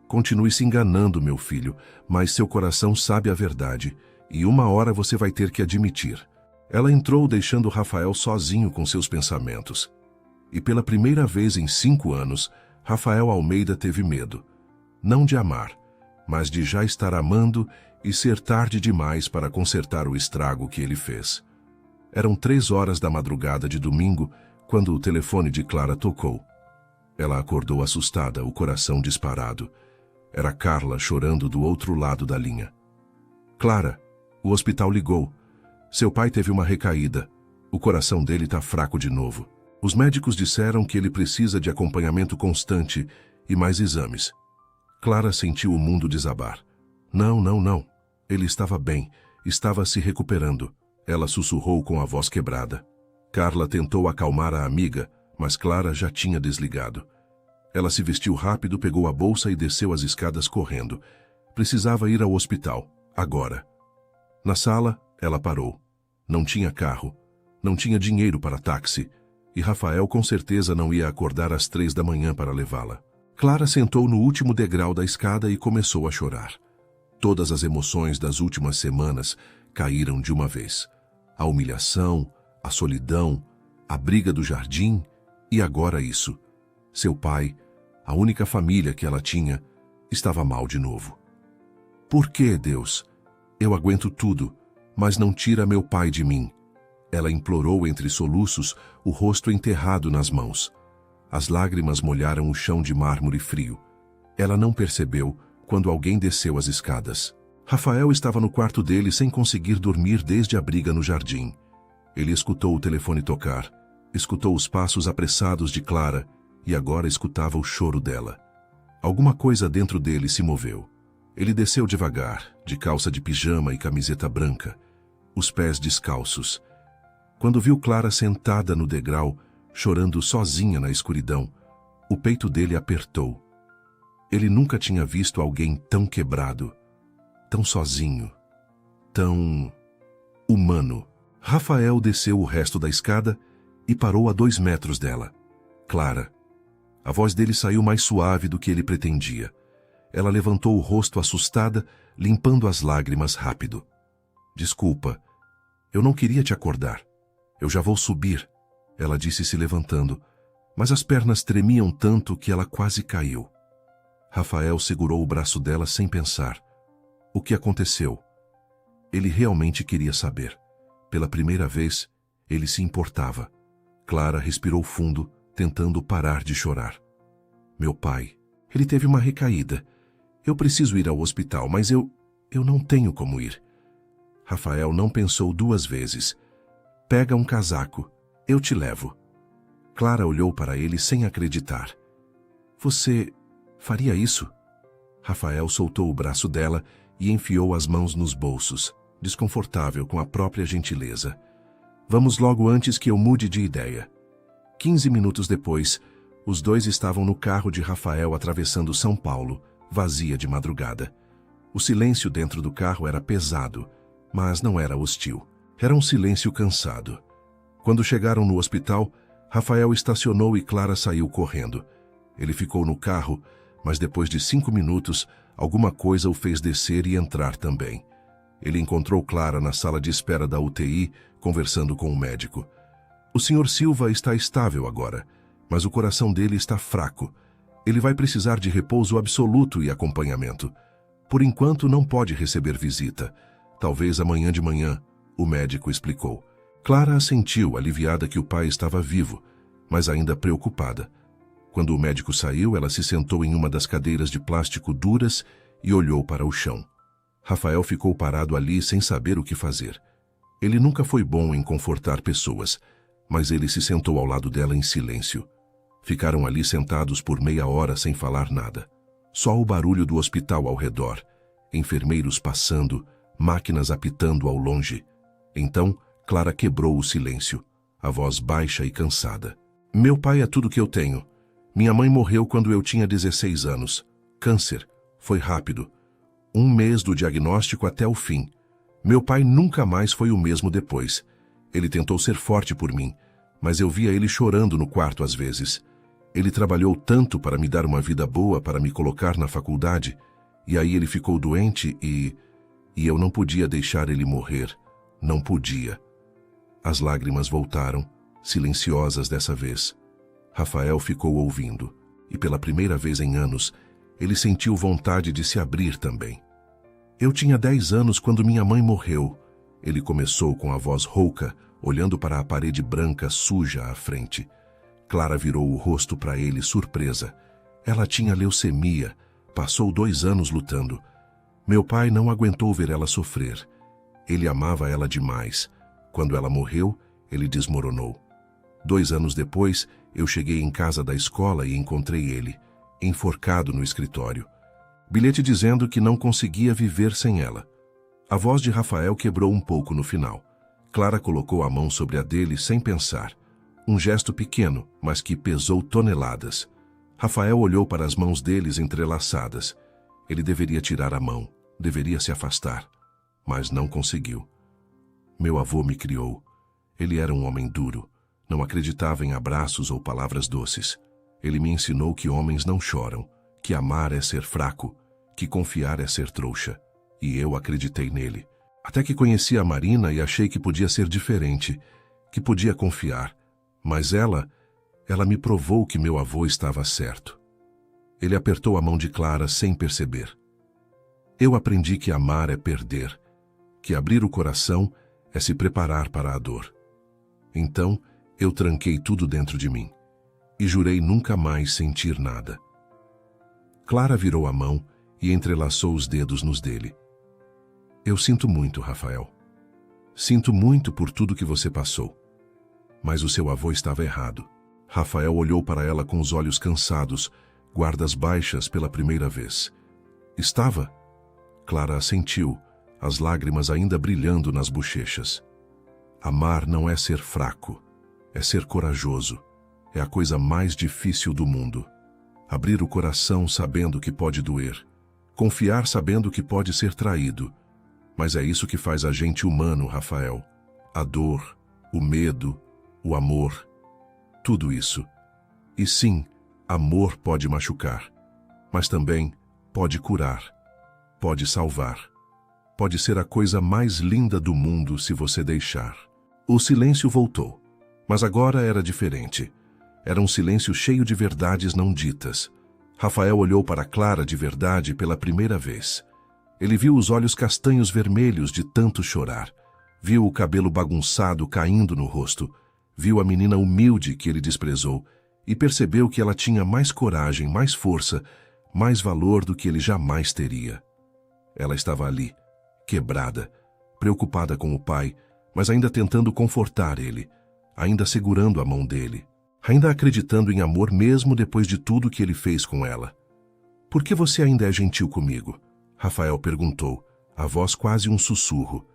Continue se enganando, meu filho, mas seu coração sabe a verdade, e uma hora você vai ter que admitir. Ela entrou deixando Rafael sozinho com seus pensamentos. E pela primeira vez em 5 anos, Rafael Almeida teve medo. Não de amar, mas de já estar amando e ser tarde demais para consertar o estrago que ele fez. Eram 3 horas da madrugada de domingo, quando o telefone de Clara tocou. Ela acordou assustada, o coração disparado. Era Carla chorando do outro lado da linha. Clara, o hospital ligou. Seu pai teve uma recaída. O coração dele está fraco de novo. Os médicos disseram que ele precisa de acompanhamento constante e mais exames. Clara sentiu o mundo desabar. Não. Ele estava bem, estava se recuperando. Ela sussurrou com a voz quebrada. Carla tentou acalmar a amiga, mas Clara já tinha desligado. Ela se vestiu rápido, pegou a bolsa e desceu as escadas correndo. Precisava ir ao hospital, agora. Na sala, ela parou. Não tinha carro, não tinha dinheiro para táxi, e Rafael com certeza não ia acordar às 3 da manhã para levá-la. Clara sentou no último degrau da escada e começou a chorar. Todas as emoções das últimas semanas caíram de uma vez. A humilhação, a solidão, a briga do jardim e agora isso. Seu pai, a única família que ela tinha, estava mal de novo. Por que, Deus? Eu aguento tudo, mas não tira meu pai de mim. Ela implorou entre soluços, o rosto enterrado nas mãos. As lágrimas molharam o chão de mármore frio. Ela não percebeu quando alguém desceu as escadas. Rafael estava no quarto dele sem conseguir dormir desde a briga no jardim. Ele escutou o telefone tocar, escutou os passos apressados de Clara e agora escutava o choro dela. Alguma coisa dentro dele se moveu. Ele desceu devagar, de calça de pijama e camiseta branca, os pés descalços. Quando viu Clara sentada no degrau, chorando sozinha na escuridão, o peito dele apertou. Ele nunca tinha visto alguém tão quebrado, tão sozinho, tão humano. Rafael desceu o resto da escada e parou a 2 metros dela. Clara. A voz dele saiu mais suave do que ele pretendia. Ela levantou o rosto assustada, limpando as lágrimas rápido. Desculpa, eu não queria te acordar. Eu já vou subir, ela disse se levantando, mas as pernas tremiam tanto que ela quase caiu. Rafael segurou o braço dela sem pensar. O que aconteceu? Ele realmente queria saber. Pela primeira vez, ele se importava. Clara respirou fundo, tentando parar de chorar. Meu pai, ele teve uma recaída. Eu preciso ir ao hospital, mas eu não tenho como ir. Rafael não pensou 2 vezes. Pega um casaco, eu te levo. Clara olhou para ele sem acreditar. Você faria isso? Rafael soltou o braço dela e enfiou as mãos nos bolsos, desconfortável com a própria gentileza. Vamos logo antes que eu mude de ideia. 15 minutos depois, os dois estavam no carro de Rafael atravessando São Paulo, vazia de madrugada. O silêncio dentro do carro era pesado, mas não era hostil. Era um silêncio cansado. Quando chegaram no hospital, Rafael estacionou e Clara saiu correndo. Ele ficou no carro, mas depois de 5 minutos, alguma coisa o fez descer e entrar também. Ele encontrou Clara na sala de espera da UTI, conversando com o médico. O Sr. Silva está estável agora. Mas o coração dele está fraco. Ele vai precisar de repouso absoluto e acompanhamento. Por enquanto, não pode receber visita. Talvez amanhã de manhã, o médico explicou. Clara assentiu, aliviada que o pai estava vivo, mas ainda preocupada. Quando o médico saiu, ela se sentou em uma das cadeiras de plástico duras e olhou para o chão. Rafael ficou parado ali sem saber o que fazer. Ele nunca foi bom em confortar pessoas, mas ele se sentou ao lado dela em silêncio. Ficaram ali sentados por meia hora sem falar nada. Só o barulho do hospital ao redor, enfermeiros passando, máquinas apitando ao longe. Então, Clara quebrou o silêncio, a voz baixa e cansada. Meu pai é tudo que eu tenho. Minha mãe morreu quando eu tinha 16 anos. Câncer. Foi rápido. 1 mês do diagnóstico até o fim. Meu pai nunca mais foi o mesmo depois. Ele tentou ser forte por mim, mas eu via ele chorando no quarto às vezes. Ele trabalhou tanto para me dar uma vida boa, para me colocar na faculdade, e aí ele ficou doente e eu não podia deixar ele morrer. Não podia. As lágrimas voltaram, silenciosas dessa vez. Rafael ficou ouvindo, e pela primeira vez em anos, ele sentiu vontade de se abrir também. Eu tinha 10 anos quando minha mãe morreu. Ele começou com a voz rouca, olhando para a parede branca suja à frente. Clara virou o rosto para ele, surpresa. Ela tinha leucemia, passou 2 anos lutando. Meu pai não aguentou ver ela sofrer. Ele amava ela demais. Quando ela morreu, ele desmoronou. 2 anos depois, eu cheguei em casa da escola e encontrei ele, enforcado no escritório. Bilhete dizendo que não conseguia viver sem ela. A voz de Rafael quebrou um pouco no final. Clara colocou a mão sobre a dele sem pensar. Um gesto pequeno, mas que pesou toneladas. Rafael olhou para as mãos deles entrelaçadas. Ele deveria tirar a mão, deveria se afastar, mas não conseguiu. Meu avô me criou. Ele era um homem duro, não acreditava em abraços ou palavras doces. Ele me ensinou que homens não choram, que amar é ser fraco, que confiar é ser trouxa. E eu acreditei nele. Até que conheci a Marina e achei que podia ser diferente, que podia confiar. Mas ela me provou que meu avô estava certo. Ele apertou a mão de Clara sem perceber. Eu aprendi que amar é perder, que abrir o coração é se preparar para a dor. Então, eu tranquei tudo dentro de mim e jurei nunca mais sentir nada. Clara virou a mão e entrelaçou os dedos nos dele. Eu sinto muito, Rafael. Sinto muito por tudo que você passou. Mas o seu avô estava errado. Rafael olhou para ela com os olhos cansados, guardas baixas pela primeira vez. Estava? Clara assentiu, as lágrimas ainda brilhando nas bochechas. Amar não é ser fraco, é ser corajoso. É a coisa mais difícil do mundo. Abrir o coração sabendo que pode doer. Confiar sabendo que pode ser traído. Mas é isso que faz a gente humano, Rafael. A dor, o medo, o amor. Tudo isso. E sim, amor pode machucar. Mas também pode curar. Pode salvar. Pode ser a coisa mais linda do mundo se você deixar. O silêncio voltou. Mas agora era diferente. Era um silêncio cheio de verdades não ditas. Rafael olhou para Clara de verdade pela primeira vez. Ele viu os olhos castanhos vermelhos de tanto chorar. Viu o cabelo bagunçado caindo no rosto. Viu a menina humilde que ele desprezou. E percebeu que ela tinha mais coragem, mais força, mais valor do que ele jamais teria. Ela estava ali, quebrada, preocupada com o pai, mas ainda tentando confortar ele, ainda segurando a mão dele, ainda acreditando em amor mesmo depois de tudo que ele fez com ela. Por que você ainda é gentil comigo? Rafael perguntou, a voz quase um sussurro.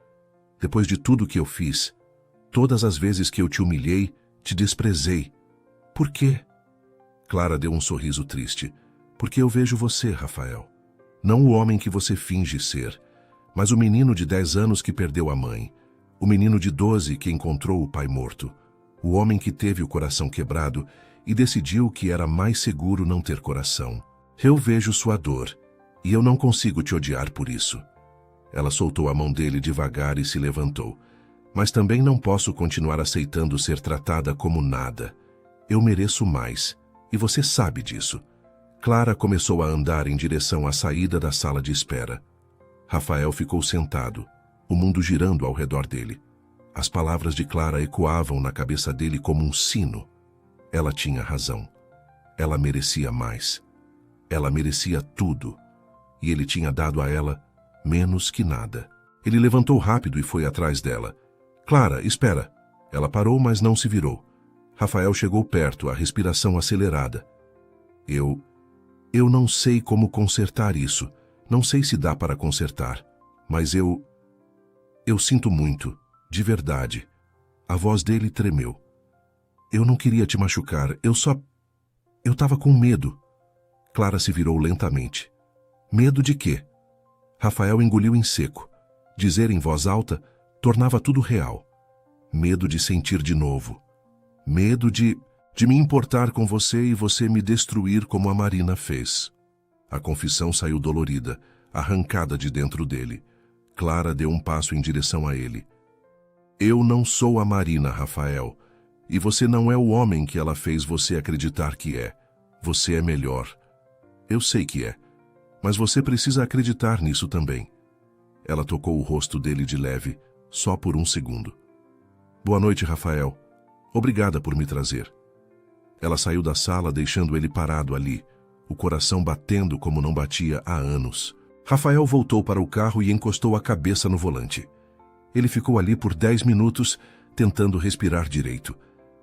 Depois de tudo que eu fiz, todas as vezes que eu te humilhei, te desprezei. Por quê? Clara deu um sorriso triste. Porque eu vejo você, Rafael. Não o homem que você finge ser, mas o menino de 10 anos que perdeu a mãe, o menino de 12 que encontrou o pai morto, o homem que teve o coração quebrado e decidiu que era mais seguro não ter coração. Eu vejo sua dor, e eu não consigo te odiar por isso. Ela soltou a mão dele devagar e se levantou. Mas também não posso continuar aceitando ser tratada como nada. Eu mereço mais, e você sabe disso. Clara começou a andar em direção à saída da sala de espera. Rafael ficou sentado, o mundo girando ao redor dele. As palavras de Clara ecoavam na cabeça dele como um sino. Ela tinha razão. Ela merecia mais. Ela merecia tudo. E ele tinha dado a ela menos que nada. Ele levantou rápido e foi atrás dela. Clara, espera. Ela parou, mas não se virou. Rafael chegou perto, a respiração acelerada. Eu não sei como consertar isso. Não sei se dá para consertar. Mas eu sinto muito, de verdade. A voz dele tremeu. Eu não queria te machucar, eu estava com medo. Clara se virou lentamente. Medo de quê? Rafael engoliu em seco. Dizer em voz alta tornava tudo real. Medo de sentir de novo. Medo de me importar com você e você me destruir como a Marina fez. A confissão saiu dolorida, arrancada de dentro dele. Clara deu um passo em direção a ele. Eu não sou a Marina, Rafael. E você não é o homem que ela fez você acreditar que é. Você é melhor. Eu sei que é. Mas você precisa acreditar nisso também. Ela tocou o rosto dele de leve, só por um segundo. Boa noite, Rafael. Obrigada por me trazer. Ela saiu da sala deixando ele parado ali, o coração batendo como não batia há anos. Rafael voltou para o carro e encostou a cabeça no volante. Ele ficou ali por 10 minutos, tentando respirar direito.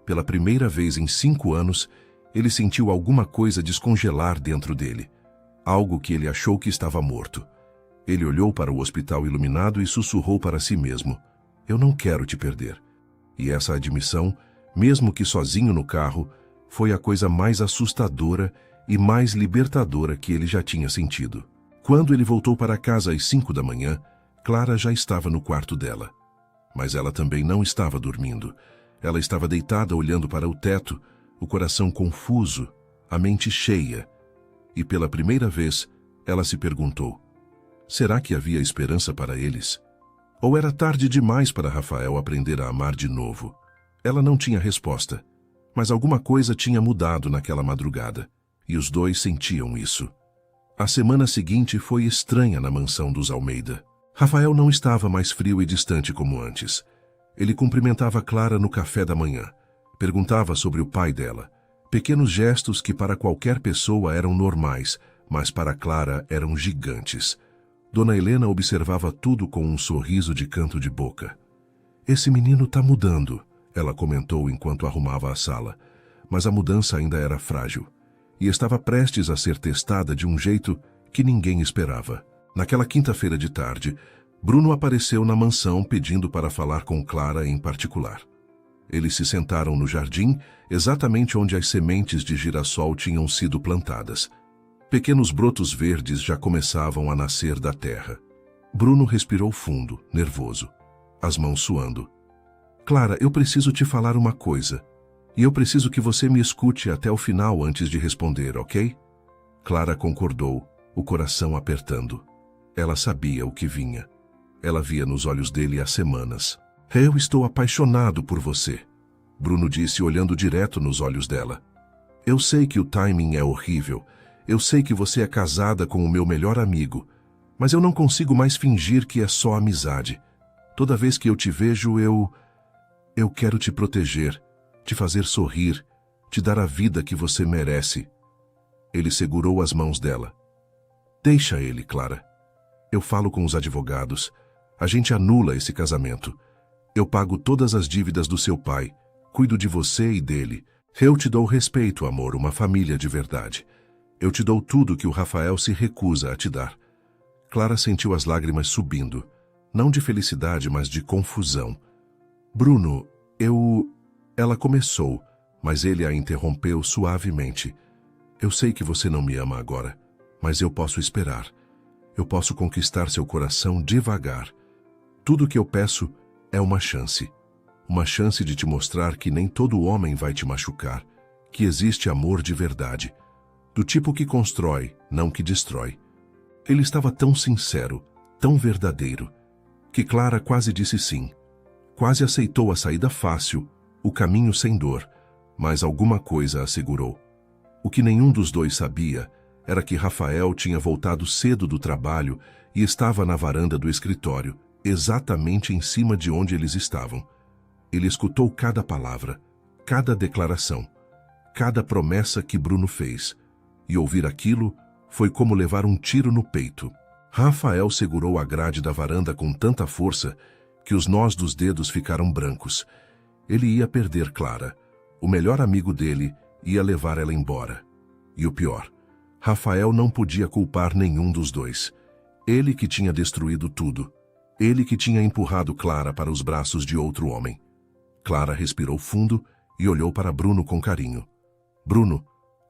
Pela primeira vez em 5 anos, ele sentiu alguma coisa descongelar dentro dele. Algo que ele achou que estava morto. Ele olhou para o hospital iluminado e sussurrou para si mesmo. Eu não quero te perder. E essa admissão, mesmo que sozinho no carro, foi a coisa mais assustadora e mais libertadora que ele já tinha sentido. Quando ele voltou para casa às 5 da manhã, Clara já estava no quarto dela. Mas ela também não estava dormindo. Ela estava deitada olhando para o teto, o coração confuso, a mente cheia. E pela primeira vez, ela se perguntou, será que havia esperança para eles? Ou era tarde demais para Rafael aprender a amar de novo? Ela não tinha resposta, mas alguma coisa tinha mudado naquela madrugada, e os dois sentiam isso. A semana seguinte foi estranha na mansão dos Almeida. Rafael não estava mais frio e distante como antes. Ele cumprimentava Clara no café da manhã. Perguntava sobre o pai dela. Pequenos gestos que para qualquer pessoa eram normais, mas para Clara eram gigantes. Dona Helena observava tudo com um sorriso de canto de boca. Esse menino está mudando, ela comentou enquanto arrumava a sala. Mas a mudança ainda era frágil. E estava prestes a ser testada de um jeito que ninguém esperava. Naquela quinta-feira de tarde, Bruno apareceu na mansão pedindo para falar com Clara em particular. Eles se sentaram no jardim, exatamente onde as sementes de girassol tinham sido plantadas. Pequenos brotos verdes já começavam a nascer da terra. Bruno respirou fundo, nervoso, as mãos suando. Clara, eu preciso te falar uma coisa. E eu preciso que você me escute até o final antes de responder, ok? Clara concordou, o coração apertando. Ela sabia o que vinha. Ela via nos olhos dele há semanas. Eu estou apaixonado por você, Bruno disse olhando direto nos olhos dela. Eu sei que o timing é horrível. Eu sei que você é casada com o meu melhor amigo. Mas eu não consigo mais fingir que é só amizade. Toda vez que eu te vejo, eu quero te proteger, te fazer sorrir, te dar a vida que você merece. Ele segurou as mãos dela. Deixa ele, Clara. Eu falo com os advogados. A gente anula esse casamento. Eu pago todas as dívidas do seu pai. Cuido de você e dele. Eu te dou respeito, amor, uma família de verdade. Eu te dou tudo que o Rafael se recusa a te dar. Clara sentiu as lágrimas subindo. Não de felicidade, mas de confusão. Bruno, Ela começou, mas ele a interrompeu suavemente. Eu sei que você não me ama agora, mas eu posso esperar. Eu posso conquistar seu coração devagar. Tudo que eu peço é uma chance. Uma chance de te mostrar que nem todo homem vai te machucar, que existe amor de verdade, do tipo que constrói, não que destrói. Ele estava tão sincero, tão verdadeiro, que Clara quase disse sim. Quase aceitou a saída fácil, o caminho sem dor, mas alguma coisa a segurou. O que nenhum dos dois sabia era que Rafael tinha voltado cedo do trabalho e estava na varanda do escritório, exatamente em cima de onde eles estavam. Ele escutou cada palavra, cada declaração, cada promessa que Bruno fez, e ouvir aquilo foi como levar um tiro no peito. Rafael segurou a grade da varanda com tanta força que os nós dos dedos ficaram brancos. Ele ia perder Clara. O melhor amigo dele ia levar ela embora. E o pior, Rafael não podia culpar nenhum dos dois. Ele que tinha destruído tudo. Ele que tinha empurrado Clara para os braços de outro homem. Clara respirou fundo e olhou para Bruno com carinho. Bruno,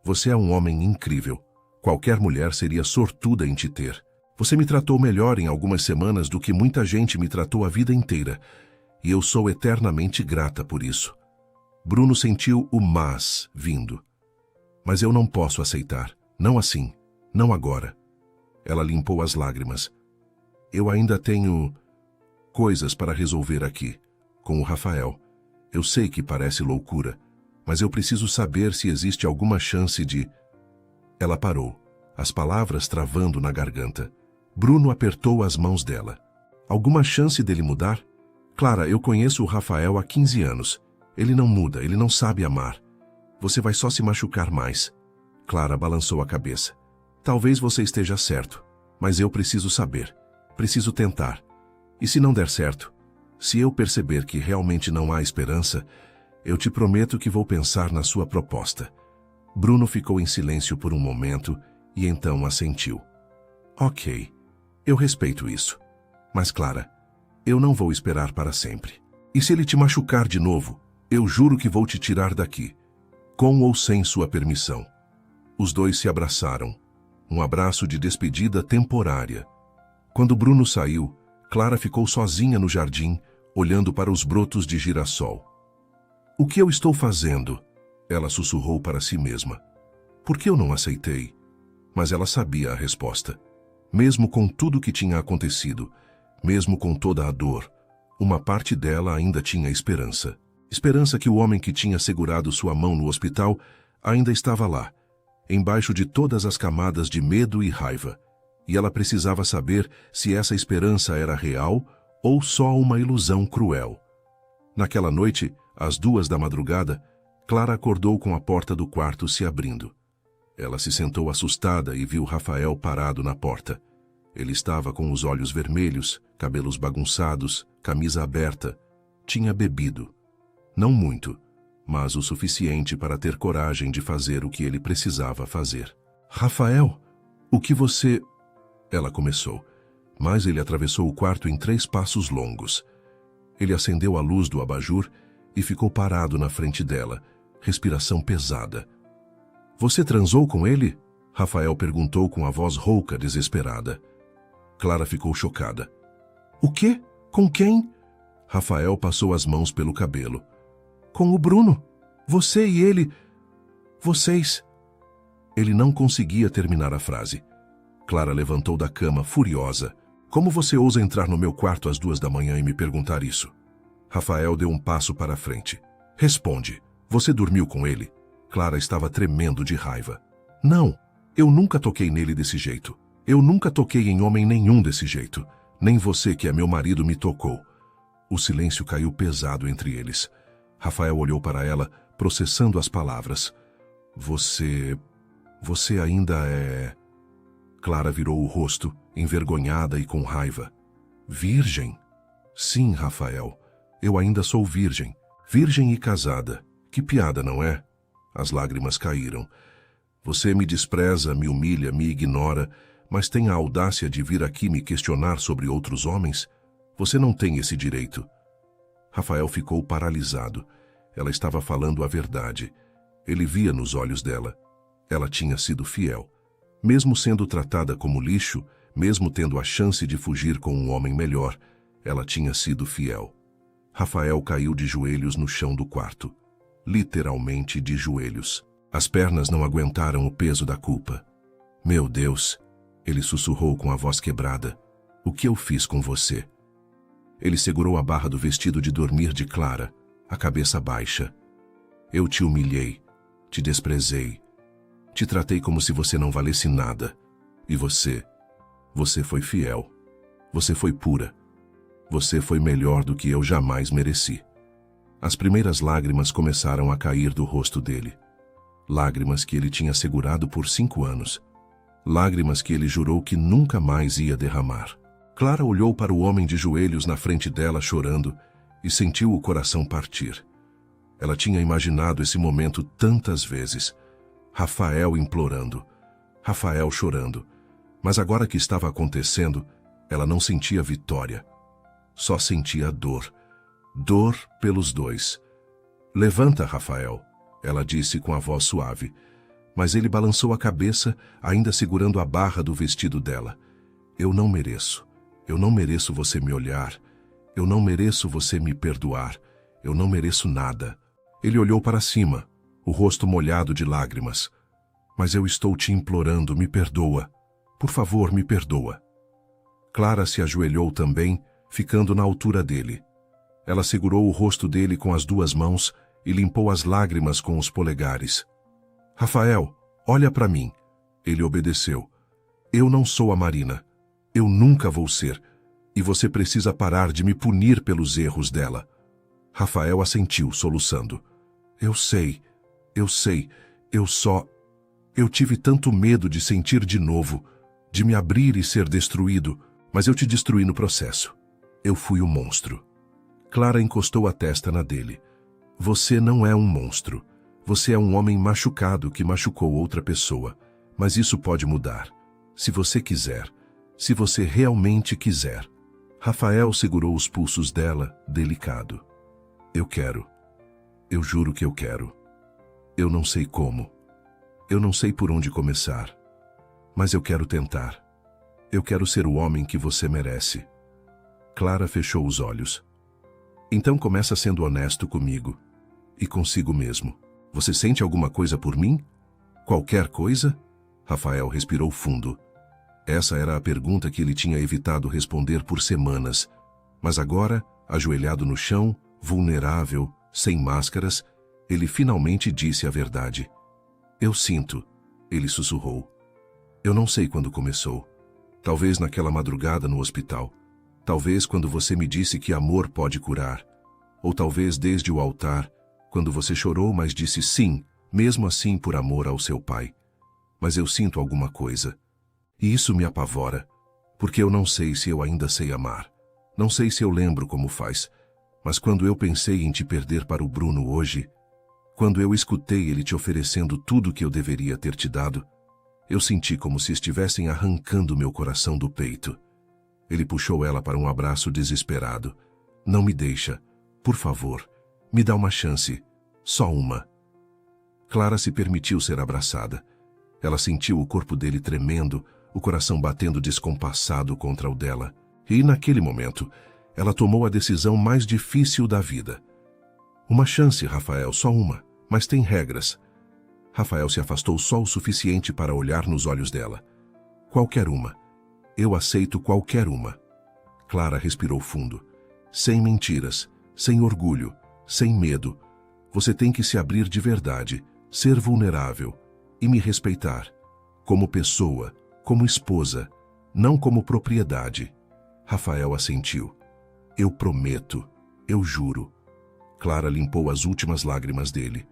você é um homem incrível. Qualquer mulher seria sortuda em te ter. Você me tratou melhor em algumas semanas do que muita gente me tratou a vida inteira. E eu sou eternamente grata por isso. Bruno sentiu o mas vindo. Mas eu não posso aceitar. Não assim. Não agora. Ela limpou as lágrimas. Eu ainda tenho coisas para resolver aqui, com o Rafael. Eu sei que parece loucura, mas eu preciso saber se existe alguma chance de... Ela parou, as palavras travando na garganta. Bruno apertou as mãos dela. Alguma chance dele mudar? Clara, eu conheço o Rafael há 15 anos. Ele não muda, ele não sabe amar. Você vai só se machucar mais. Clara balançou a cabeça. Talvez você esteja certo, mas eu preciso saber. Preciso tentar. E se não der certo, se eu perceber que realmente não há esperança, eu te prometo que vou pensar na sua proposta. Bruno ficou em silêncio por um momento e então assentiu. Ok, eu respeito isso. Mas Clara, eu não vou esperar para sempre. E se ele te machucar de novo, eu juro que vou te tirar daqui, com ou sem sua permissão. Os dois se abraçaram, um abraço de despedida temporária. Quando Bruno saiu, Clara ficou sozinha no jardim, olhando para os brotos de girassol. O que eu estou fazendo? Ela sussurrou para si mesma. Por que eu não aceitei? Mas ela sabia a resposta. Mesmo com tudo o que tinha acontecido, mesmo com toda a dor, uma parte dela ainda tinha esperança. Esperança que o homem que tinha segurado sua mão no hospital ainda estava lá, embaixo de todas as camadas de medo e raiva. E ela precisava saber se essa esperança era real ou só uma ilusão cruel. Naquela noite, às 2 da madrugada, Clara acordou com a porta do quarto se abrindo. Ela se sentou assustada e viu Rafael parado na porta. Ele estava com os olhos vermelhos, cabelos bagunçados, camisa aberta. Tinha bebido. Não muito, mas o suficiente para ter coragem de fazer o que ele precisava fazer. Rafael, o que você... Ela começou, mas ele atravessou o quarto em 3 passos longos. Ele acendeu a luz do abajur e ficou parado na frente dela, respiração pesada. Você transou com ele? Rafael perguntou com a voz rouca, desesperada. Clara ficou chocada. O quê? Com quem? Rafael passou as mãos pelo cabelo. Com o Bruno. Você e ele... Vocês... Ele não conseguia terminar a frase. Clara levantou da cama, furiosa. Como você ousa entrar no meu quarto às 2 da manhã e me perguntar isso? Rafael deu um passo para a frente. Responde. Você dormiu com ele? Clara estava tremendo de raiva. Não, eu nunca toquei nele desse jeito. Eu nunca toquei em homem nenhum desse jeito. Nem você, que é meu marido, me tocou. O silêncio caiu pesado entre eles. Rafael olhou para ela, processando as palavras. Você ainda é... Clara virou o rosto, envergonhada e com raiva. Virgem? Sim, Rafael. Eu ainda sou virgem. Virgem e casada. Que piada, não é? As lágrimas caíram. Você me despreza, me humilha, me ignora, mas tem a audácia de vir aqui me questionar sobre outros homens? Você não tem esse direito. Rafael ficou paralisado. Ela estava falando a verdade. Ele via nos olhos dela. Ela tinha sido fiel. Mesmo sendo tratada como lixo, mesmo tendo a chance de fugir com um homem melhor, ela tinha sido fiel. Rafael caiu de joelhos no chão do quarto. Literalmente de joelhos. As pernas não aguentaram o peso da culpa. Meu Deus, ele sussurrou com a voz quebrada. O que eu fiz com você? Ele segurou a barra do vestido de dormir de Clara, a cabeça baixa. Eu te humilhei, te desprezei, te tratei como se você não valesse nada. E você foi fiel, você foi pura, você foi melhor do que eu jamais mereci. As primeiras lágrimas começaram a cair do rosto dele. Lágrimas que ele tinha segurado por 5 anos. Lágrimas que ele jurou que nunca mais ia derramar. Clara olhou para o homem de joelhos na frente dela chorando e sentiu o coração partir. Ela tinha imaginado esse momento tantas vezes. Rafael implorando, Rafael chorando. Mas agora que estava acontecendo, ela não sentia vitória. Só sentia dor. Dor pelos dois. Levanta, Rafael, ela disse com a voz suave. Mas ele balançou a cabeça, ainda segurando a barra do vestido dela. Eu não mereço. Eu não mereço você me olhar. Eu não mereço você me perdoar. Eu não mereço nada. Ele olhou para cima, o rosto molhado de lágrimas. Mas eu estou te implorando, me perdoa. Por favor, me perdoa. Clara se ajoelhou também, ficando na altura dele. Ela segurou o rosto dele com as 2 mãos e limpou as lágrimas com os polegares. Rafael, olha para mim. Ele obedeceu. Eu não sou a Marina. Eu nunca vou ser. E você precisa parar de me punir pelos erros dela. Rafael assentiu, soluçando. Eu sei. Eu tive tanto medo de sentir de novo, de me abrir e ser destruído, mas eu te destruí no processo. Eu fui o monstro. Clara encostou a testa na dele. Você não é um monstro. Você é um homem machucado que machucou outra pessoa. Mas isso pode mudar. Se você quiser. Se você realmente quiser. Rafael segurou os pulsos dela, delicado. Eu quero. Eu juro que eu quero. Eu não sei como. Eu não sei por onde começar. Mas eu quero tentar. Eu quero ser o homem que você merece. Clara fechou os olhos. Então começa sendo honesto comigo. E consigo mesmo. Você sente alguma coisa por mim? Qualquer coisa? Rafael respirou fundo. Essa era a pergunta que ele tinha evitado responder por semanas. Mas agora, ajoelhado no chão, vulnerável, sem máscaras, ele finalmente disse a verdade. Eu sinto, ele sussurrou. Eu não sei quando começou. Talvez naquela madrugada no hospital. Talvez quando você me disse que amor pode curar. Ou talvez desde o altar, quando você chorou, mas disse sim, mesmo assim por amor ao seu pai. Mas eu sinto alguma coisa. E isso me apavora, porque eu não sei se eu ainda sei amar. Não sei se eu lembro como faz. Mas quando eu pensei em te perder para o Bruno hoje, quando eu escutei ele te oferecendo tudo que eu deveria ter te dado, eu senti como se estivessem arrancando meu coração do peito. Ele puxou ela para um abraço desesperado. Não me deixa. Por favor, me dá uma chance. Só uma. Clara se permitiu ser abraçada. Ela sentiu o corpo dele tremendo, o coração batendo descompassado contra o dela. E, naquele momento, ela tomou a decisão mais difícil da vida. Uma chance, Rafael, só uma. Mas tem regras. Rafael se afastou só o suficiente para olhar nos olhos dela. Qualquer uma. Eu aceito qualquer uma. Clara respirou fundo. Sem mentiras, sem orgulho, sem medo. Você tem que se abrir de verdade, ser vulnerável e me respeitar. Como pessoa, como esposa, não como propriedade. Rafael assentiu. Eu prometo, eu juro. Clara limpou as últimas lágrimas dele.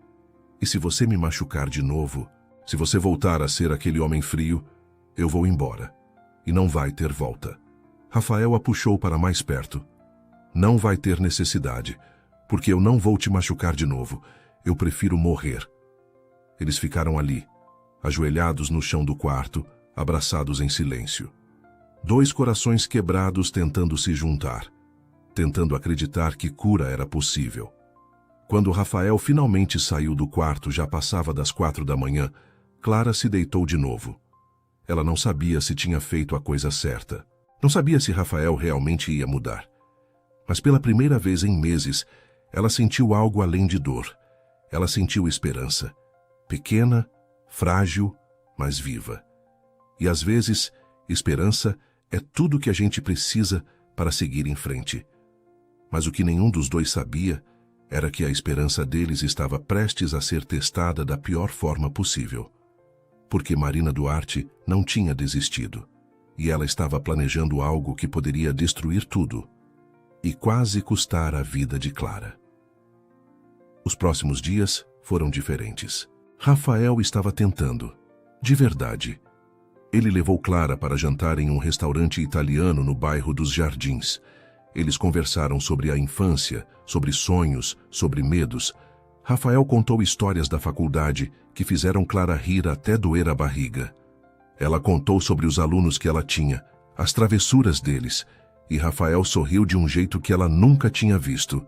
E se você me machucar de novo, se você voltar a ser aquele homem frio, eu vou embora. E não vai ter volta. Rafael a puxou para mais perto. Não vai ter necessidade, porque eu não vou te machucar de novo. Eu prefiro morrer. Eles ficaram ali, ajoelhados no chão do quarto, abraçados em silêncio. 2 corações quebrados tentando se juntar, tentando acreditar que cura era possível. Quando Rafael finalmente saiu do quarto, já passava das 4 da manhã, Clara se deitou de novo. Ela não sabia se tinha feito a coisa certa. Não sabia se Rafael realmente ia mudar. Mas pela primeira vez em meses, ela sentiu algo além de dor. Ela sentiu esperança. Pequena, frágil, mas viva. E às vezes, esperança é tudo que a gente precisa para seguir em frente. Mas o que nenhum dos dois sabia era que a esperança deles estava prestes a ser testada da pior forma possível. Porque Marina Duarte não tinha desistido, e ela estava planejando algo que poderia destruir tudo, e quase custar a vida de Clara. Os próximos dias foram diferentes. Rafael estava tentando, de verdade. Ele levou Clara para jantar em um restaurante italiano no bairro dos Jardins. Eles conversaram sobre a infância, sobre sonhos, sobre medos. Rafael contou histórias da faculdade que fizeram Clara rir até doer a barriga. Ela contou sobre os alunos que ela tinha, as travessuras deles, e Rafael sorriu de um jeito que ela nunca tinha visto.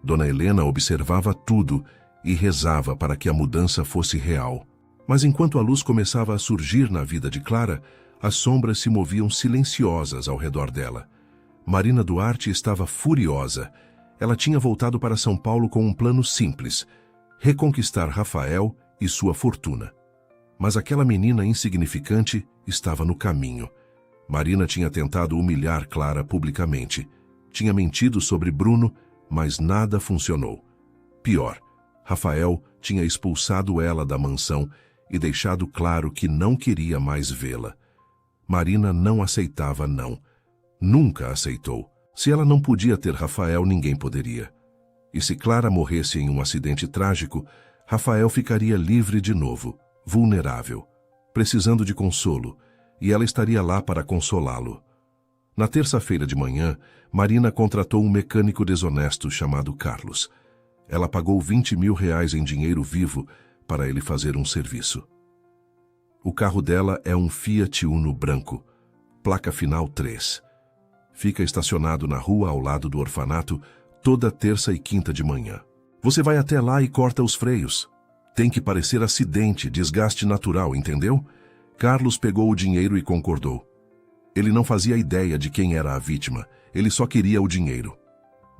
Dona Helena observava tudo e rezava para que a mudança fosse real. Mas enquanto a luz começava a surgir na vida de Clara, as sombras se moviam silenciosas ao redor dela. Marina Duarte estava furiosa. Ela tinha voltado para São Paulo com um plano simples: reconquistar Rafael e sua fortuna. Mas aquela menina insignificante estava no caminho. Marina tinha tentado humilhar Clara publicamente. Tinha mentido sobre Bruno, mas nada funcionou. Pior, Rafael tinha expulsado ela da mansão e deixado claro que não queria mais vê-la. Marina não aceitava não. Nunca aceitou. Se ela não podia ter Rafael, ninguém poderia. E se Clara morresse em um acidente trágico, Rafael ficaria livre de novo, vulnerável, precisando de consolo, e ela estaria lá para consolá-lo. Na terça-feira de manhã, Marina contratou um mecânico desonesto chamado Carlos. Ela pagou R$ 20.000 em dinheiro vivo para ele fazer um serviço. O carro dela é um Fiat Uno branco, placa final 3. Fica estacionado na rua ao lado do orfanato toda terça e quinta de manhã. Você vai até lá e corta os freios. Tem que parecer acidente, desgaste natural, entendeu? Carlos pegou o dinheiro e concordou. Ele não fazia ideia de quem era a vítima, ele só queria o dinheiro.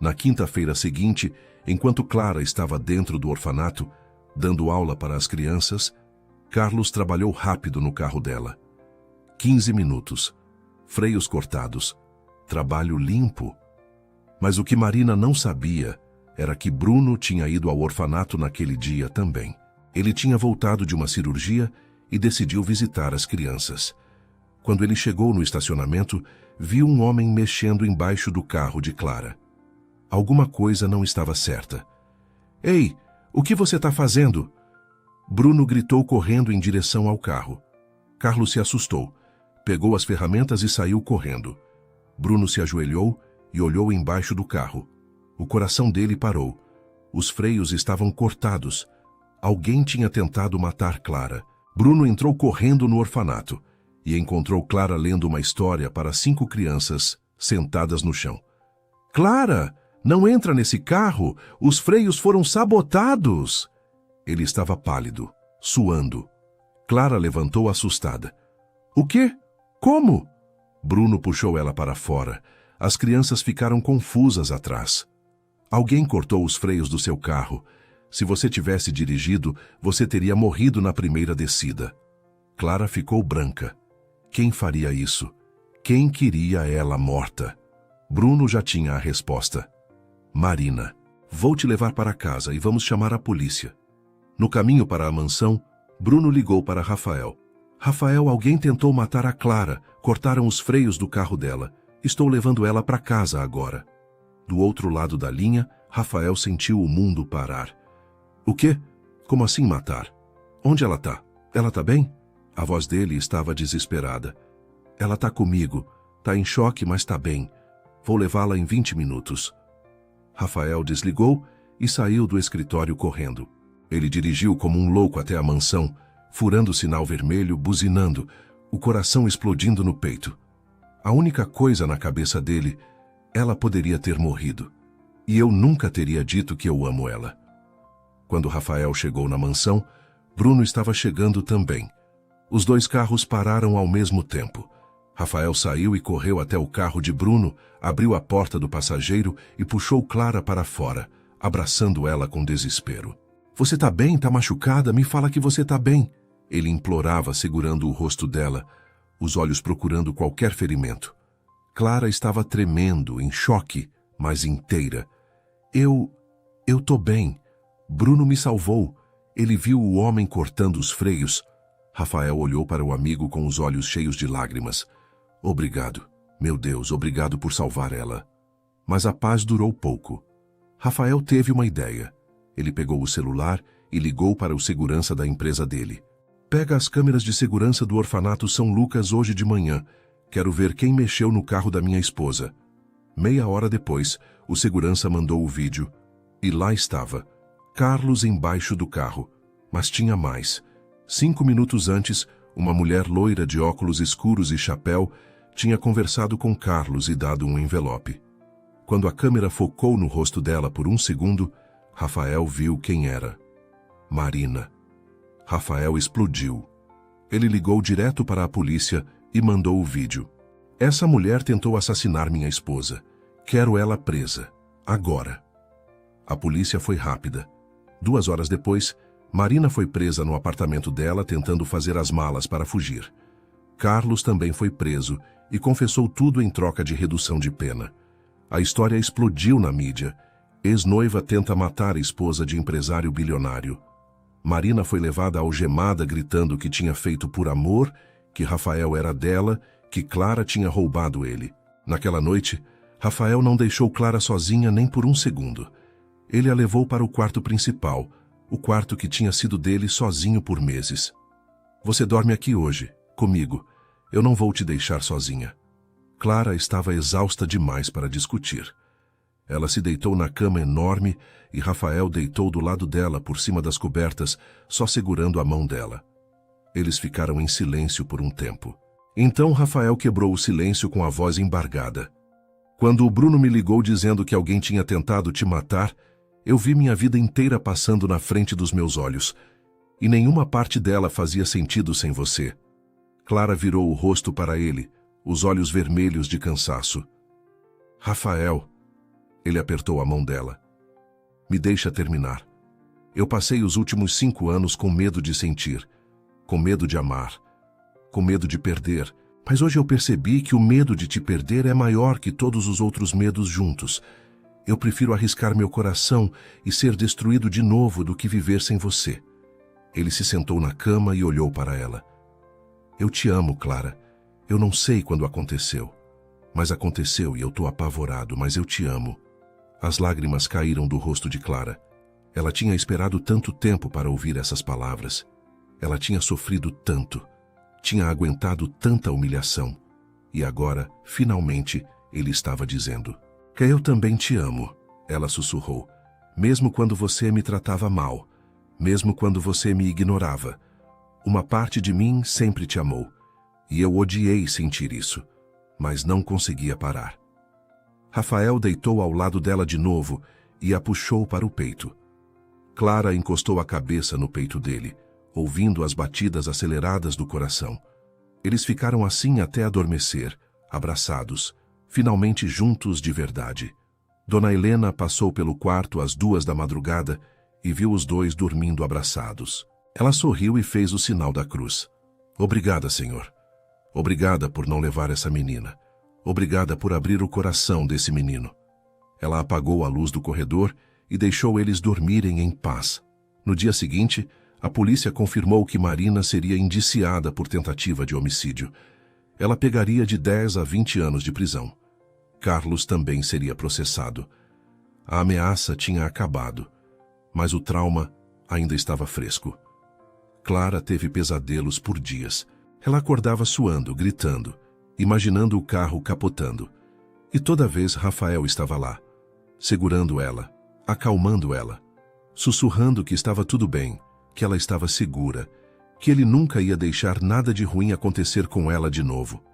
Na quinta-feira seguinte, enquanto Clara estava dentro do orfanato, dando aula para as crianças, Carlos trabalhou rápido no carro dela. 15 minutos, freios cortados, trabalho limpo. Mas o que Marina não sabia era que Bruno tinha ido ao orfanato naquele dia também. Ele tinha voltado de uma cirurgia e decidiu visitar as crianças. Quando ele chegou no estacionamento, viu um homem mexendo embaixo do carro de Clara. Alguma coisa não estava certa. — Ei, o que você está fazendo? Bruno gritou correndo em direção ao carro. Carlos se assustou, pegou as ferramentas e saiu correndo. Bruno se ajoelhou e olhou embaixo do carro. O coração dele parou. Os freios estavam cortados. Alguém tinha tentado matar Clara. Bruno entrou correndo no orfanato e encontrou Clara lendo uma história para 5 crianças sentadas no chão. — Clara, não entra nesse carro! Os freios foram sabotados! Ele estava pálido, suando. Clara levantou assustada. — O quê? Como? Bruno puxou ela para fora. As crianças ficaram confusas atrás. Alguém cortou os freios do seu carro. Se você tivesse dirigido, você teria morrido na primeira descida. Clara ficou branca. Quem faria isso? Quem queria ela morta? Bruno já tinha a resposta. Marina. Vou te levar para casa e vamos chamar a polícia. No caminho para a mansão, Bruno ligou para Rafael. Rafael, alguém tentou matar a Clara. Cortaram os freios do carro dela. Estou levando ela para casa agora. Do outro lado da linha, Rafael sentiu o mundo parar. O quê? Como assim matar? Onde ela tá? Ela tá bem? A voz dele estava desesperada. Ela tá comigo. Tá em choque, mas tá bem. Vou levá-la em 20 minutos. Rafael desligou e saiu do escritório correndo. Ele dirigiu como um louco até a mansão, furando o sinal vermelho, buzinando, o coração explodindo no peito. A única coisa na cabeça dele, ela poderia ter morrido. E eu nunca teria dito que eu amo ela. Quando Rafael chegou na mansão, Bruno estava chegando também. Os 2 carros pararam ao mesmo tempo. Rafael saiu e correu até o carro de Bruno, abriu a porta do passageiro e puxou Clara para fora, abraçando ela com desespero. — Você tá bem? Tá machucada? Me fala que você tá bem. Ele implorava, segurando o rosto dela, os olhos procurando qualquer ferimento. Clara estava tremendo, em choque, mas inteira. Eu Eu tô bem. Bruno me salvou. Ele viu o homem cortando os freios. Rafael olhou para o amigo com os olhos cheios de lágrimas. Obrigado. Meu Deus, obrigado por salvar ela. Mas a paz durou pouco. Rafael teve uma ideia. Ele pegou o celular e ligou para o segurança da empresa dele. Pega as câmeras de segurança do orfanato São Lucas hoje de manhã. Quero ver quem mexeu no carro da minha esposa. Meia hora depois, o segurança mandou o vídeo. E lá estava, Carlos embaixo do carro. Mas tinha mais. 5 minutos antes, uma mulher loira de óculos escuros e chapéu tinha conversado com Carlos e dado um envelope. Quando a câmera focou no rosto dela por um segundo, Rafael viu quem era. Marina. Rafael explodiu. Ele ligou direto para a polícia e mandou o vídeo. Essa mulher tentou assassinar minha esposa. Quero ela presa. Agora. A polícia foi rápida. 2 horas depois, Marina foi presa no apartamento dela tentando fazer as malas para fugir. Carlos também foi preso e confessou tudo em troca de redução de pena. A história explodiu na mídia. Ex-noiva tenta matar a esposa de empresário bilionário. Marina foi levada algemada gritando que tinha feito por amor, que Rafael era dela, que Clara tinha roubado ele. Naquela noite, Rafael não deixou Clara sozinha nem por um segundo. Ele a levou para o quarto principal, o quarto que tinha sido dele sozinho por meses. Você dorme aqui hoje, comigo. Eu não vou te deixar sozinha. Clara estava exausta demais para discutir. Ela se deitou na cama enorme e Rafael deitou do lado dela por cima das cobertas, só segurando a mão dela. Eles ficaram em silêncio por um tempo. Então Rafael quebrou o silêncio com a voz embargada. Quando o Bruno me ligou dizendo que alguém tinha tentado te matar, eu vi minha vida inteira passando na frente dos meus olhos, e nenhuma parte dela fazia sentido sem você. Clara virou o rosto para ele, os olhos vermelhos de cansaço. Rafael, ele apertou a mão dela. Me deixa terminar. Eu passei os últimos 5 anos com medo de sentir, com medo de amar, com medo de perder, mas hoje eu percebi que o medo de te perder é maior que todos os outros medos juntos. Eu prefiro arriscar meu coração e ser destruído de novo do que viver sem você. Ele se sentou na cama e olhou para ela. Eu te amo, Clara. Eu não sei quando aconteceu. Mas aconteceu e eu tô apavorado, mas eu te amo. As lágrimas caíram do rosto de Clara. Ela tinha esperado tanto tempo para ouvir essas palavras. Ela tinha sofrido tanto. Tinha aguentado tanta humilhação. E agora, finalmente, ele estava dizendo: que eu também te amo, ela sussurrou. Mesmo quando você me tratava mal, mesmo quando você me ignorava. Uma parte de mim sempre te amou. E eu odiei sentir isso, mas não conseguia parar. Rafael deitou ao lado dela de novo e a puxou para o peito. Clara encostou a cabeça no peito dele, ouvindo as batidas aceleradas do coração. Eles ficaram assim até adormecer, abraçados, finalmente juntos de verdade. Dona Helena passou pelo quarto às 2 da madrugada e viu os dois dormindo abraçados. Ela sorriu e fez o sinal da cruz. Obrigada, Senhor. Obrigada por não levar essa menina. Obrigada por abrir o coração desse menino. Ela apagou a luz do corredor e deixou eles dormirem em paz. No dia seguinte, a polícia confirmou que Marina seria indiciada por tentativa de homicídio. Ela pegaria de 10 a 20 anos de prisão. Carlos também seria processado. A ameaça tinha acabado, mas o trauma ainda estava fresco. Clara teve pesadelos por dias. Ela acordava suando, gritando, imaginando o carro capotando. E toda vez Rafael estava lá, segurando ela, acalmando ela, sussurrando que estava tudo bem, que ela estava segura, que ele nunca ia deixar nada de ruim acontecer com ela de novo.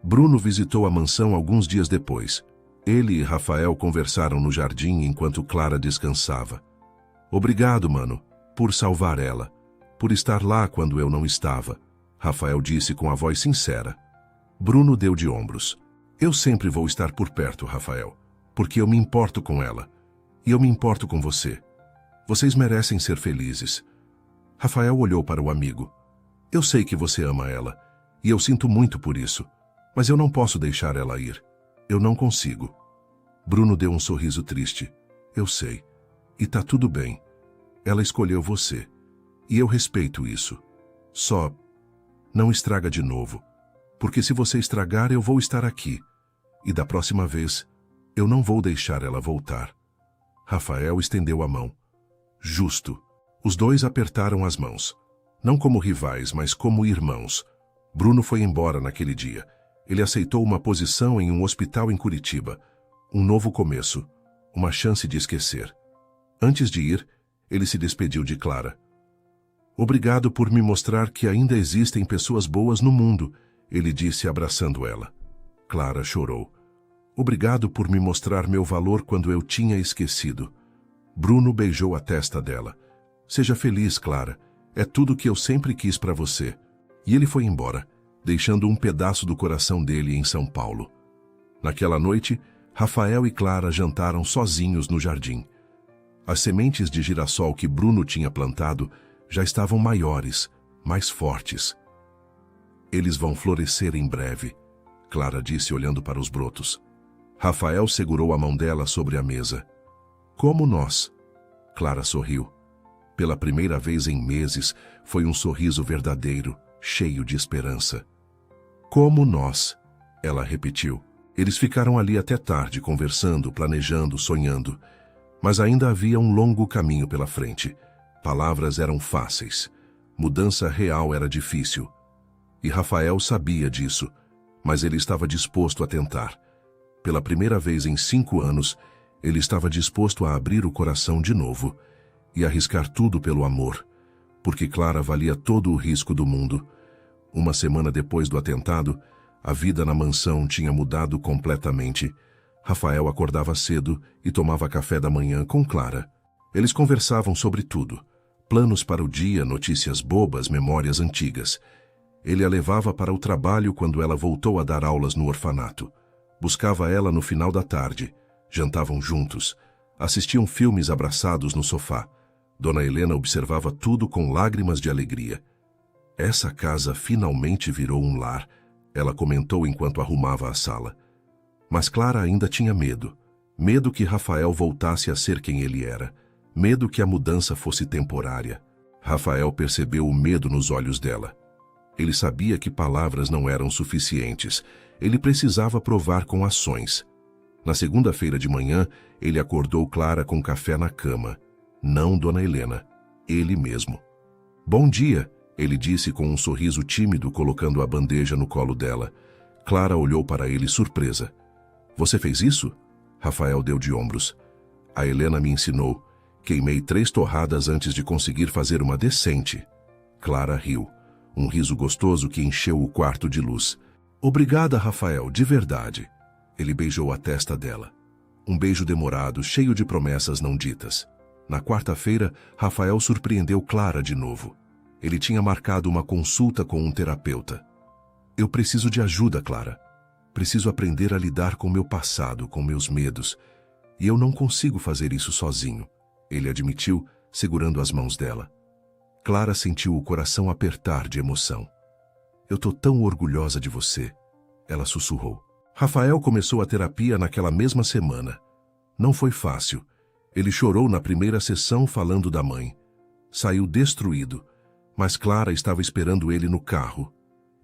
Bruno visitou a mansão alguns dias depois. Ele e Rafael conversaram no jardim enquanto Clara descansava. Obrigado, mano, por salvar ela, por estar lá quando eu não estava, Rafael disse com a voz sincera. Bruno deu de ombros. Eu sempre vou estar por perto, Rafael, porque eu me importo com ela. E eu me importo com você. Vocês merecem ser felizes. Rafael olhou para o amigo. Eu sei que você ama ela, e eu sinto muito por isso, mas eu não posso deixar ela ir. Eu não consigo. Bruno deu um sorriso triste. Eu sei. E tá tudo bem. Ela escolheu você. E eu respeito isso. Só não estraga de novo. Porque se você estragar, eu vou estar aqui. E da próxima vez, eu não vou deixar ela voltar. Rafael estendeu a mão. Justo. Os dois apertaram as mãos. Não como rivais, mas como irmãos. Bruno foi embora naquele dia. Ele aceitou uma posição em um hospital em Curitiba. Um novo começo. Uma chance de esquecer. Antes de ir, ele se despediu de Clara. Obrigado por me mostrar que ainda existem pessoas boas no mundo, ele disse abraçando ela. Clara chorou. Obrigado por me mostrar meu valor quando eu tinha esquecido. Bruno beijou a testa dela. Seja feliz, Clara. É tudo que eu sempre quis para você. E ele foi embora, deixando um pedaço do coração dele em São Paulo. Naquela noite, Rafael e Clara jantaram sozinhos no jardim. As sementes de girassol que Bruno tinha plantado já estavam maiores, mais fortes. Eles vão florescer em breve, Clara disse olhando para os brotos. Rafael segurou a mão dela sobre a mesa. Como nós? Clara sorriu. Pela primeira vez em meses, foi um sorriso verdadeiro, cheio de esperança. Como nós? Ela repetiu. Eles ficaram ali até tarde, conversando, planejando, sonhando. Mas ainda havia um longo caminho pela frente. Palavras eram fáceis. Mudança real era difícil. E Rafael sabia disso, mas ele estava disposto a tentar. Pela primeira vez em 5 anos, ele estava disposto a abrir o coração de novo e arriscar tudo pelo amor, porque Clara valia todo o risco do mundo. Uma semana depois do atentado, a vida na mansão tinha mudado completamente. Rafael acordava cedo e tomava café da manhã com Clara. Eles conversavam sobre tudo. Planos para o dia, notícias bobas, memórias antigas. Ele a levava para o trabalho quando ela voltou a dar aulas no orfanato. Buscava ela no final da tarde. Jantavam juntos. Assistiam filmes abraçados no sofá. Dona Helena observava tudo com lágrimas de alegria. Essa casa finalmente virou um lar, ela comentou enquanto arrumava a sala. Mas Clara ainda tinha medo. Medo que Rafael voltasse a ser quem ele era. Medo que a mudança fosse temporária. Rafael percebeu o medo nos olhos dela. Ele sabia que palavras não eram suficientes. Ele precisava provar com ações. Na segunda-feira de manhã, ele acordou Clara com café na cama. Não Dona Helena, ele mesmo. Bom dia, ele disse com um sorriso tímido, colocando a bandeja no colo dela. Clara olhou para ele surpresa. Você fez isso? Rafael deu de ombros. A Helena me ensinou. Queimei 3 torradas antes de conseguir fazer uma decente. Clara riu. Um riso gostoso que encheu o quarto de luz. Obrigada, Rafael, de verdade. Ele beijou a testa dela. Um beijo demorado, cheio de promessas não ditas. Na quarta-feira, Rafael surpreendeu Clara de novo. Ele tinha marcado uma consulta com um terapeuta. Eu preciso de ajuda, Clara. Preciso aprender a lidar com meu passado, com meus medos. E eu não consigo fazer isso sozinho, ele admitiu, segurando as mãos dela. Clara sentiu o coração apertar de emoção. Eu tô tão orgulhosa de você, ela sussurrou. Rafael começou a terapia naquela mesma semana. Não foi fácil. Ele chorou na primeira sessão falando da mãe. Saiu destruído, mas Clara estava esperando ele no carro.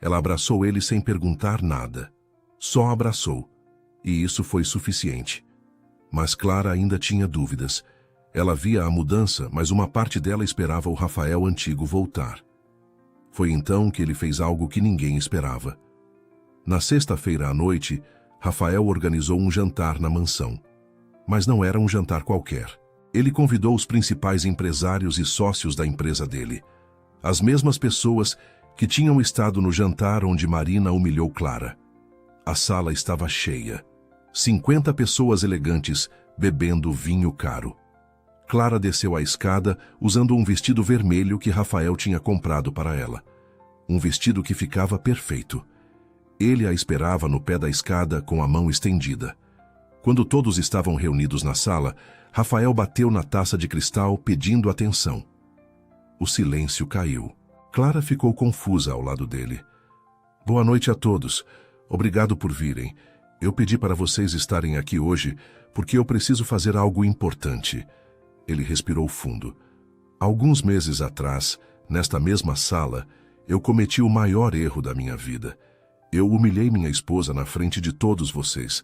Ela abraçou ele sem perguntar nada. Só abraçou, e isso foi suficiente. Mas Clara ainda tinha dúvidas. Ela via a mudança, mas uma parte dela esperava o Rafael antigo voltar. Foi então que ele fez algo que ninguém esperava. Na sexta-feira à noite, Rafael organizou um jantar na mansão. Mas não era um jantar qualquer. Ele convidou os principais empresários e sócios da empresa dele. As mesmas pessoas que tinham estado no jantar onde Marina humilhou Clara. A sala estava cheia. 50 pessoas elegantes bebendo vinho caro. Clara desceu a escada usando um vestido vermelho que Rafael tinha comprado para ela. Um vestido que ficava perfeito. Ele a esperava no pé da escada com a mão estendida. Quando todos estavam reunidos na sala, Rafael bateu na taça de cristal pedindo atenção. O silêncio caiu. Clara ficou confusa ao lado dele. Boa noite a todos. Obrigado por virem. Eu pedi para vocês estarem aqui hoje porque eu preciso fazer algo importante. Ele respirou fundo. Alguns meses atrás, nesta mesma sala, eu cometi o maior erro da minha vida. Eu humilhei minha esposa na frente de todos vocês.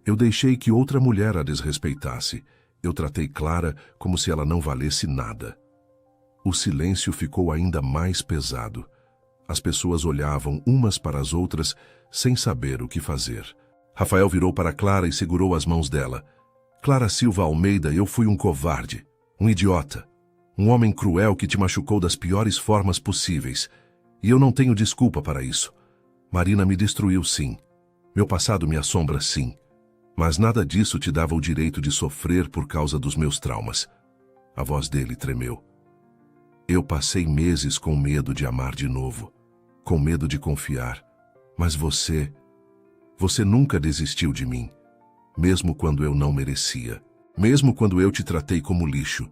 Eu deixei que outra mulher a desrespeitasse. Eu tratei Clara como se ela não valesse nada. O silêncio ficou ainda mais pesado. As pessoas olhavam umas para as outras sem saber o que fazer. Rafael virou para Clara e segurou as mãos dela. Clara Silva Almeida, eu fui um covarde, um idiota, um homem cruel que te machucou das piores formas possíveis. E eu não tenho desculpa para isso. Marina me destruiu, sim. Meu passado me assombra, sim. Mas nada disso te dava o direito de sofrer por causa dos meus traumas. A voz dele tremeu. Eu passei meses com medo de amar de novo, com medo de confiar. Mas você nunca desistiu de mim, mesmo quando eu não merecia. Mesmo quando eu te tratei como lixo.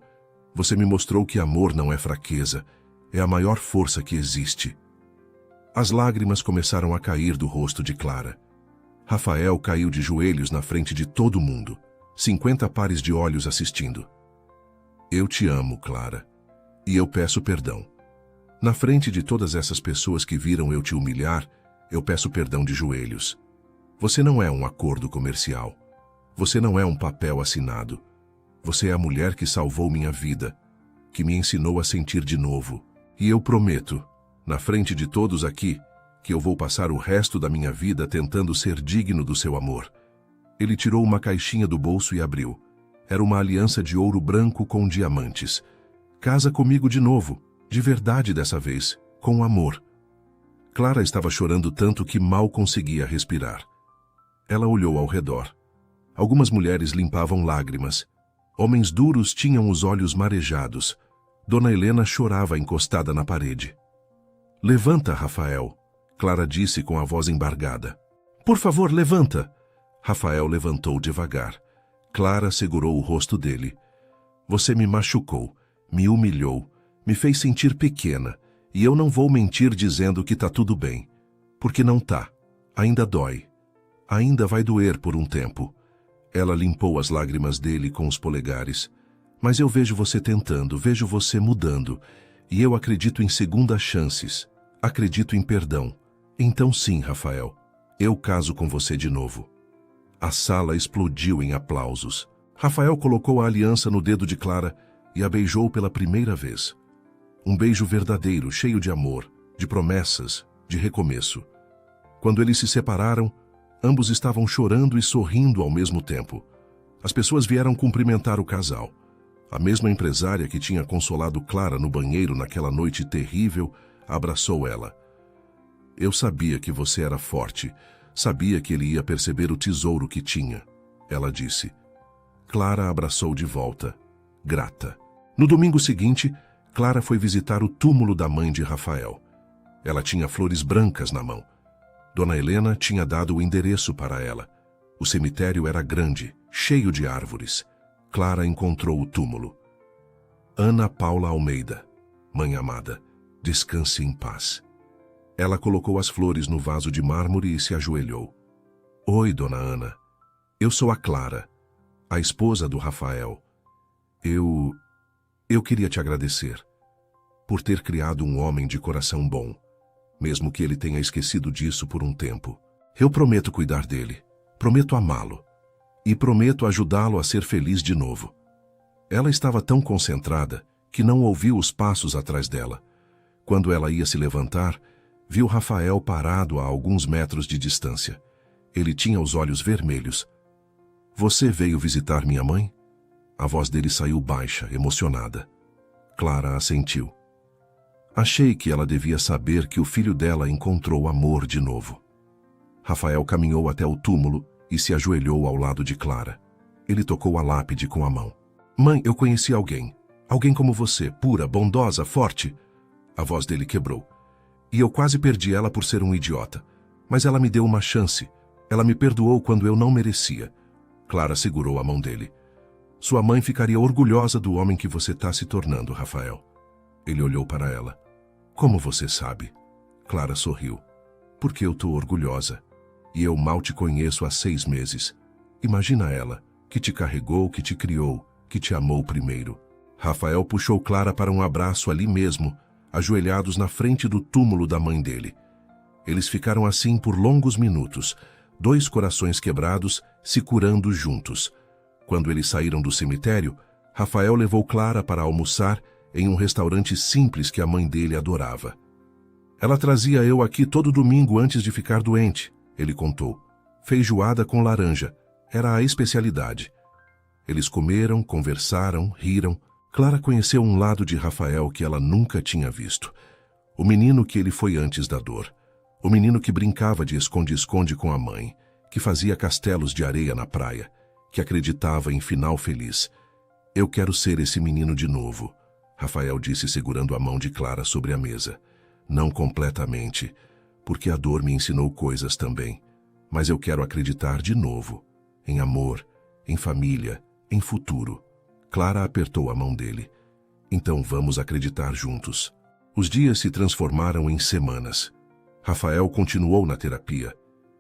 Você me mostrou que amor não é fraqueza, é a maior força que existe. As lágrimas começaram a cair do rosto de Clara. Rafael caiu de joelhos na frente de todo mundo, 50 pares de olhos assistindo. Eu te amo, Clara, e eu peço perdão. Na frente de todas essas pessoas que viram eu te humilhar, eu peço perdão de joelhos. Você não é um acordo comercial. Você não é um papel assinado. Você é a mulher que salvou minha vida, que me ensinou a sentir de novo. E eu prometo, na frente de todos aqui, que eu vou passar o resto da minha vida tentando ser digno do seu amor. Ele tirou uma caixinha do bolso e abriu. Era uma aliança de ouro branco com diamantes. Casa comigo de novo, de verdade dessa vez, com amor. Clara estava chorando tanto que mal conseguia respirar. Ela olhou ao redor. Algumas mulheres limpavam lágrimas. Homens duros tinham os olhos marejados. Dona Helena chorava encostada na parede. Levanta, Rafael, Clara disse com a voz embargada. Por favor, levanta. Rafael levantou devagar. Clara segurou o rosto dele. Você me machucou, me humilhou, me fez sentir pequena, e eu não vou mentir dizendo que tá tudo bem. Porque não tá. Ainda dói. Ainda vai doer por um tempo. Ela limpou as lágrimas dele com os polegares. Mas eu vejo você tentando, vejo você mudando. E eu acredito em segundas chances. Acredito em perdão. Então sim, Rafael, eu caso com você de novo. A sala explodiu em aplausos. Rafael colocou a aliança no dedo de Clara e a beijou pela primeira vez. Um beijo verdadeiro, cheio de amor, de promessas, de recomeço. Quando eles se separaram, ambos estavam chorando e sorrindo ao mesmo tempo. As pessoas vieram cumprimentar o casal. A mesma empresária que tinha consolado Clara no banheiro naquela noite terrível, abraçou ela. Eu sabia que você era forte, sabia que ele ia perceber o tesouro que tinha, ela disse. Clara abraçou de volta, grata. No domingo seguinte, Clara foi visitar o túmulo da mãe de Rafael. Ela tinha flores brancas na mão. Dona Helena tinha dado o endereço para ela. O cemitério era grande, cheio de árvores. Clara encontrou o túmulo. Ana Paula Almeida, mãe amada, descanse em paz. Ela colocou as flores no vaso de mármore e se ajoelhou. Oi, dona Ana. Eu sou a Clara, a esposa do Rafael. Eu queria te agradecer por ter criado um homem de coração bom, mesmo que ele tenha esquecido disso por um tempo. Eu prometo cuidar dele, prometo amá-lo e prometo ajudá-lo a ser feliz de novo. Ela estava tão concentrada que não ouviu os passos atrás dela. Quando ela ia se levantar, viu Rafael parado a alguns metros de distância. Ele tinha os olhos vermelhos. Você veio visitar minha mãe? A voz dele saiu baixa, emocionada. Clara assentiu. Achei que ela devia saber que o filho dela encontrou amor de novo. Rafael caminhou até o túmulo e se ajoelhou ao lado de Clara. Ele tocou a lápide com a mão. Mãe, eu conheci alguém. Alguém como você, pura, bondosa, forte. A voz dele quebrou. E eu quase perdi ela por ser um idiota. Mas ela me deu uma chance. Ela me perdoou quando eu não merecia. Clara segurou a mão dele. Sua mãe ficaria orgulhosa do homem que você está se tornando, Rafael. Ele olhou para ela. Como você sabe? Clara sorriu. Porque eu estou orgulhosa. E eu mal te conheço há 6 meses. Imagina ela, que te carregou, que te criou, que te amou primeiro. Rafael puxou Clara para um abraço ali mesmo, ajoelhados na frente do túmulo da mãe dele. Eles ficaram assim por longos minutos, dois corações quebrados, se curando juntos. Quando eles saíram do cemitério, Rafael levou Clara para almoçar em um restaurante simples que a mãe dele adorava. Ela trazia eu aqui todo domingo antes de ficar doente, ele contou. Feijoada com laranja, era a especialidade. Eles comeram, conversaram, riram. Clara conheceu um lado de Rafael que ela nunca tinha visto. O menino que ele foi antes da dor. O menino que brincava de esconde-esconde com a mãe, que fazia castelos de areia na praia, que acreditava em final feliz. Eu quero ser esse menino de novo, Rafael disse segurando a mão de Clara sobre a mesa. Não completamente, porque a dor me ensinou coisas também. Mas eu quero acreditar de novo, em amor, em família, em futuro. Clara apertou a mão dele. Então vamos acreditar juntos. Os dias se transformaram em semanas. Rafael continuou na terapia.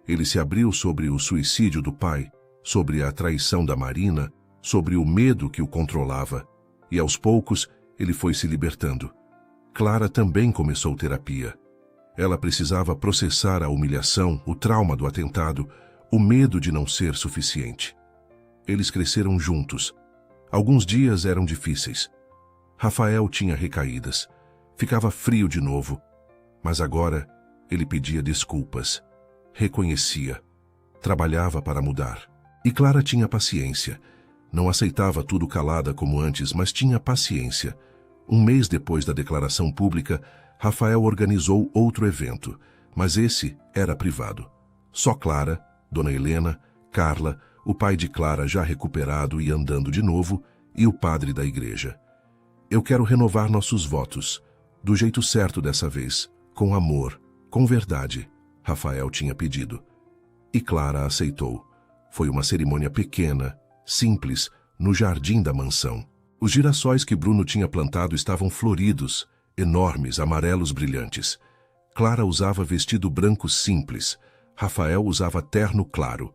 Ele se abriu sobre o suicídio do pai, sobre a traição da Marina, sobre o medo que o controlava. E aos poucos, ele foi se libertando. Clara também começou terapia. Ela precisava processar a humilhação, o trauma do atentado, o medo de não ser suficiente. Eles cresceram juntos. Alguns dias eram difíceis. Rafael tinha recaídas. Ficava frio de novo. Mas agora, ele pedia desculpas. Reconhecia. Trabalhava para mudar. E Clara tinha paciência. Não aceitava tudo calada como antes, mas tinha paciência. Um mês depois da declaração pública, Rafael organizou outro evento, mas esse era privado. Só Clara, Dona Helena, Carla, o pai de Clara já recuperado e andando de novo, e o padre da igreja. Eu quero renovar nossos votos, do jeito certo dessa vez, com amor, com verdade, Rafael tinha pedido. E Clara aceitou. Foi uma cerimônia pequena, simples, no jardim da mansão. Os girassóis que Bruno tinha plantado estavam floridos, enormes, amarelos brilhantes. Clara usava vestido branco simples. Rafael usava terno claro.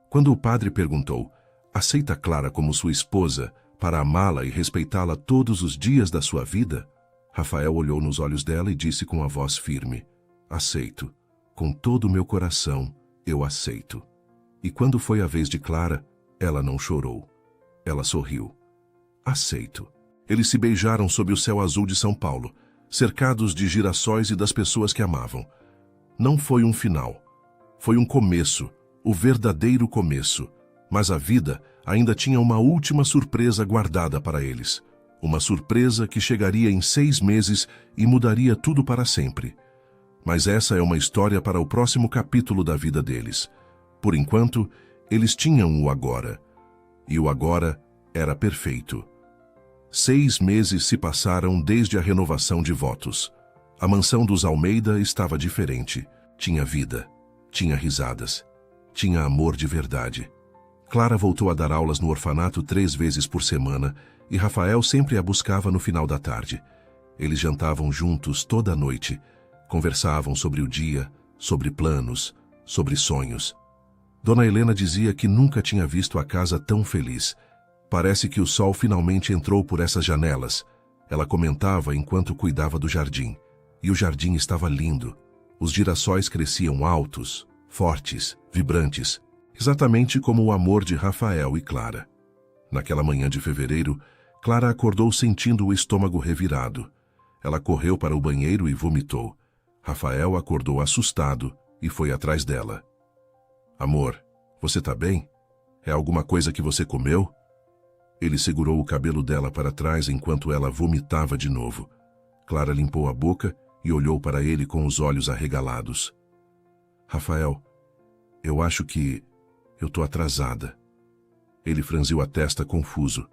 Quando o padre perguntou, aceita Clara como sua esposa, para amá-la e respeitá-la todos os dias da sua vida? Rafael olhou nos olhos dela e disse com a voz firme, aceito. Com todo o meu coração, eu aceito. E quando foi a vez de Clara, ela não chorou. Ela sorriu. Aceito. Eles se beijaram sob o céu azul de São Paulo, cercados de girassóis e das pessoas que amavam. Não foi um final. Foi um começo, o verdadeiro começo. Mas a vida ainda tinha uma última surpresa guardada para eles. Uma surpresa que chegaria em 6 meses e mudaria tudo para sempre. Mas essa é uma história para o próximo capítulo da vida deles. Por enquanto, eles tinham o agora. E o agora era perfeito. 6 meses se passaram desde a renovação de votos. A mansão dos Almeida estava diferente. Tinha vida, tinha risadas, tinha amor de verdade. Clara voltou a dar aulas no orfanato 3 vezes por semana e Rafael sempre a buscava no final da tarde. Eles jantavam juntos toda a noite, conversavam sobre o dia, sobre planos, sobre sonhos. Dona Helena dizia que nunca tinha visto a casa tão feliz. Parece que o sol finalmente entrou por essas janelas. Ela comentava enquanto cuidava do jardim. E o jardim estava lindo. Os girassóis cresciam altos, fortes, vibrantes, exatamente como o amor de Rafael e Clara. Naquela manhã de fevereiro, Clara acordou sentindo o estômago revirado. Ela correu para o banheiro e vomitou. Rafael acordou assustado e foi atrás dela. Amor, você tá bem? É alguma coisa que você comeu? Ele segurou o cabelo dela para trás enquanto ela vomitava de novo. Clara limpou a boca e olhou para ele com os olhos arregalados. Rafael, eu acho que eu tô atrasada. Ele franziu a testa confuso.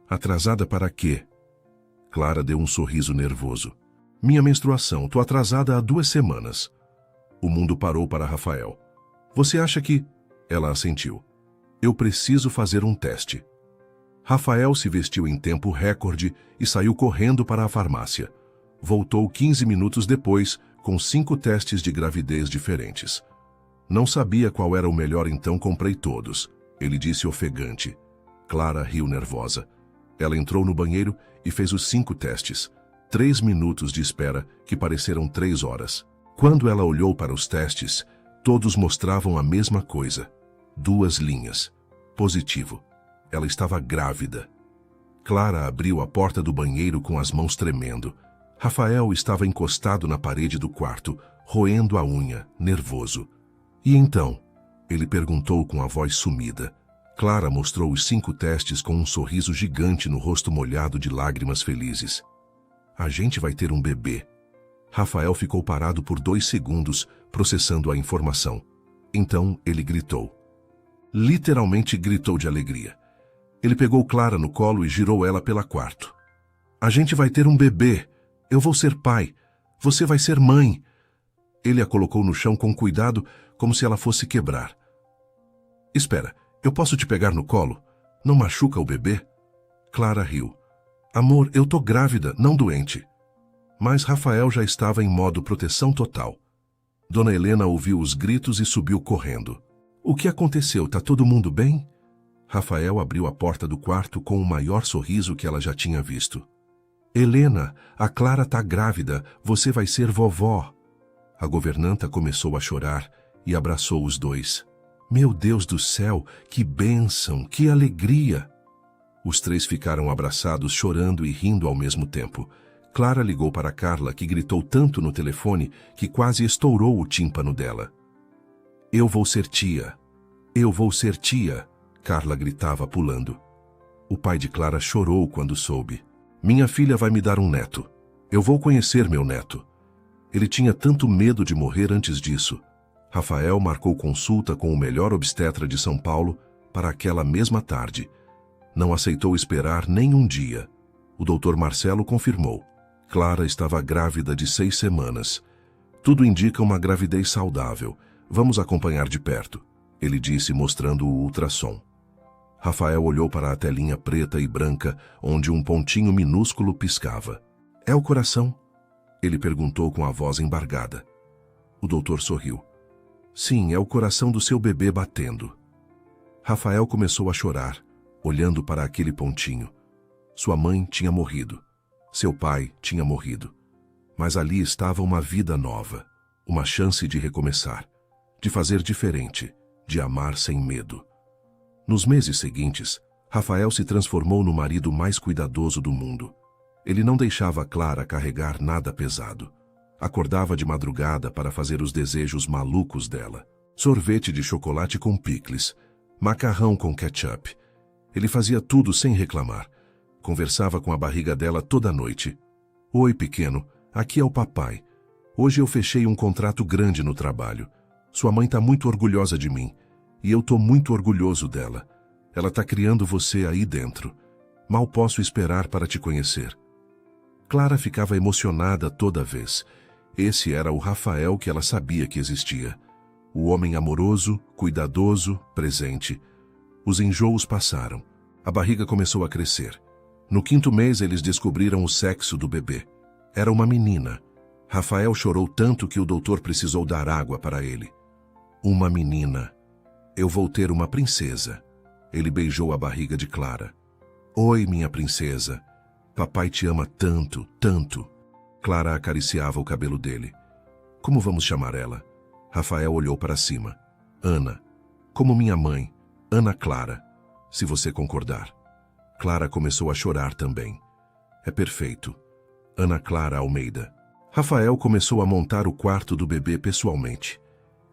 Atrasada para quê? Clara deu um sorriso nervoso. Minha menstruação, tô atrasada há 2 semanas. O mundo parou para Rafael. Você acha que... Ela assentiu. Eu preciso fazer um teste. Rafael se vestiu em tempo recorde e saiu correndo para a farmácia. Voltou 15 minutos depois, com 5 testes de gravidez diferentes. Não sabia qual era o melhor, então comprei todos. Ele disse ofegante. Clara riu nervosa. Ela entrou no banheiro e fez os 5 testes. 3 minutos de espera que pareceram 3 horas. Quando ela olhou para os testes, todos mostravam a mesma coisa. 2 linhas. Positivo. Ela estava grávida. Clara abriu a porta do banheiro com as mãos tremendo. Rafael estava encostado na parede do quarto, roendo a unha, nervoso. E então? Ele perguntou com a voz sumida. Clara mostrou os 5 testes com um sorriso gigante no rosto molhado de lágrimas felizes. A gente vai ter um bebê. Rafael ficou parado por 2 segundos, processando a informação. Então ele gritou. Literalmente gritou de alegria. Ele pegou Clara no colo e girou ela pelo quarto. A gente vai ter um bebê. Eu vou ser pai. Você vai ser mãe. Ele a colocou no chão com cuidado, como se ela fosse quebrar. Espera, eu posso te pegar no colo? Não machuca o bebê? Clara riu. Amor, eu tô grávida, não doente. Mas Rafael já estava em modo proteção total. Dona Helena ouviu os gritos e subiu correndo. O que aconteceu? Tá todo mundo bem? Rafael abriu a porta do quarto com o maior sorriso que ela já tinha visto. Helena, a Clara tá grávida, você vai ser vovó. A governanta começou a chorar e abraçou os dois. Meu Deus do céu, que bênção, que alegria! Os 3 ficaram abraçados, chorando e rindo ao mesmo tempo. Clara ligou para Carla, que gritou tanto no telefone que quase estourou o tímpano dela. Eu vou ser tia. Eu vou ser tia, Carla gritava pulando. O pai de Clara chorou quando soube. Minha filha vai me dar um neto. Eu vou conhecer meu neto. Ele tinha tanto medo de morrer antes disso. Rafael marcou consulta com o melhor obstetra de São Paulo para aquela mesma tarde. Não aceitou esperar nem um dia. O doutor Marcelo confirmou. Clara estava grávida de 6 semanas. Tudo indica uma gravidez saudável. Vamos acompanhar de perto, ele disse mostrando o ultrassom. Rafael olhou para a telinha preta e branca, onde um pontinho minúsculo piscava. É o coração? Ele perguntou com a voz embargada. O doutor sorriu. Sim, é o coração do seu bebê batendo. Rafael começou a chorar, olhando para aquele pontinho. Sua mãe tinha morrido. Seu pai tinha morrido. Mas ali estava uma vida nova, uma chance de recomeçar, de fazer diferente, de amar sem medo. Nos meses seguintes, Rafael se transformou no marido mais cuidadoso do mundo. Ele não deixava Clara carregar nada pesado. Acordava de madrugada para fazer os desejos malucos dela. Sorvete de chocolate com picles, macarrão com ketchup. Ele fazia tudo sem reclamar. Conversava com a barriga dela toda noite. Oi, pequeno, aqui é o papai. Hoje eu fechei um contrato grande no trabalho. Sua mãe tá muito orgulhosa de mim. E eu tô muito orgulhoso dela. Ela tá criando você aí dentro. Mal posso esperar para te conhecer. Clara ficava emocionada toda vez. Esse era o Rafael que ela sabia que existia. O homem amoroso, cuidadoso, presente. Os enjoos passaram. A barriga começou a crescer. No 5º mês eles descobriram o sexo do bebê. Era uma menina. Rafael chorou tanto que o doutor precisou dar água para ele. Uma menina. Eu vou ter uma princesa. Ele beijou a barriga de Clara. Oi, minha princesa. Papai te ama tanto, tanto. Clara acariciava o cabelo dele. Como vamos chamar ela? Rafael olhou para cima. Ana. Como minha mãe. Ana Clara. Se você concordar. Clara começou a chorar também. É perfeito. Ana Clara Almeida. Rafael começou a montar o quarto do bebê pessoalmente.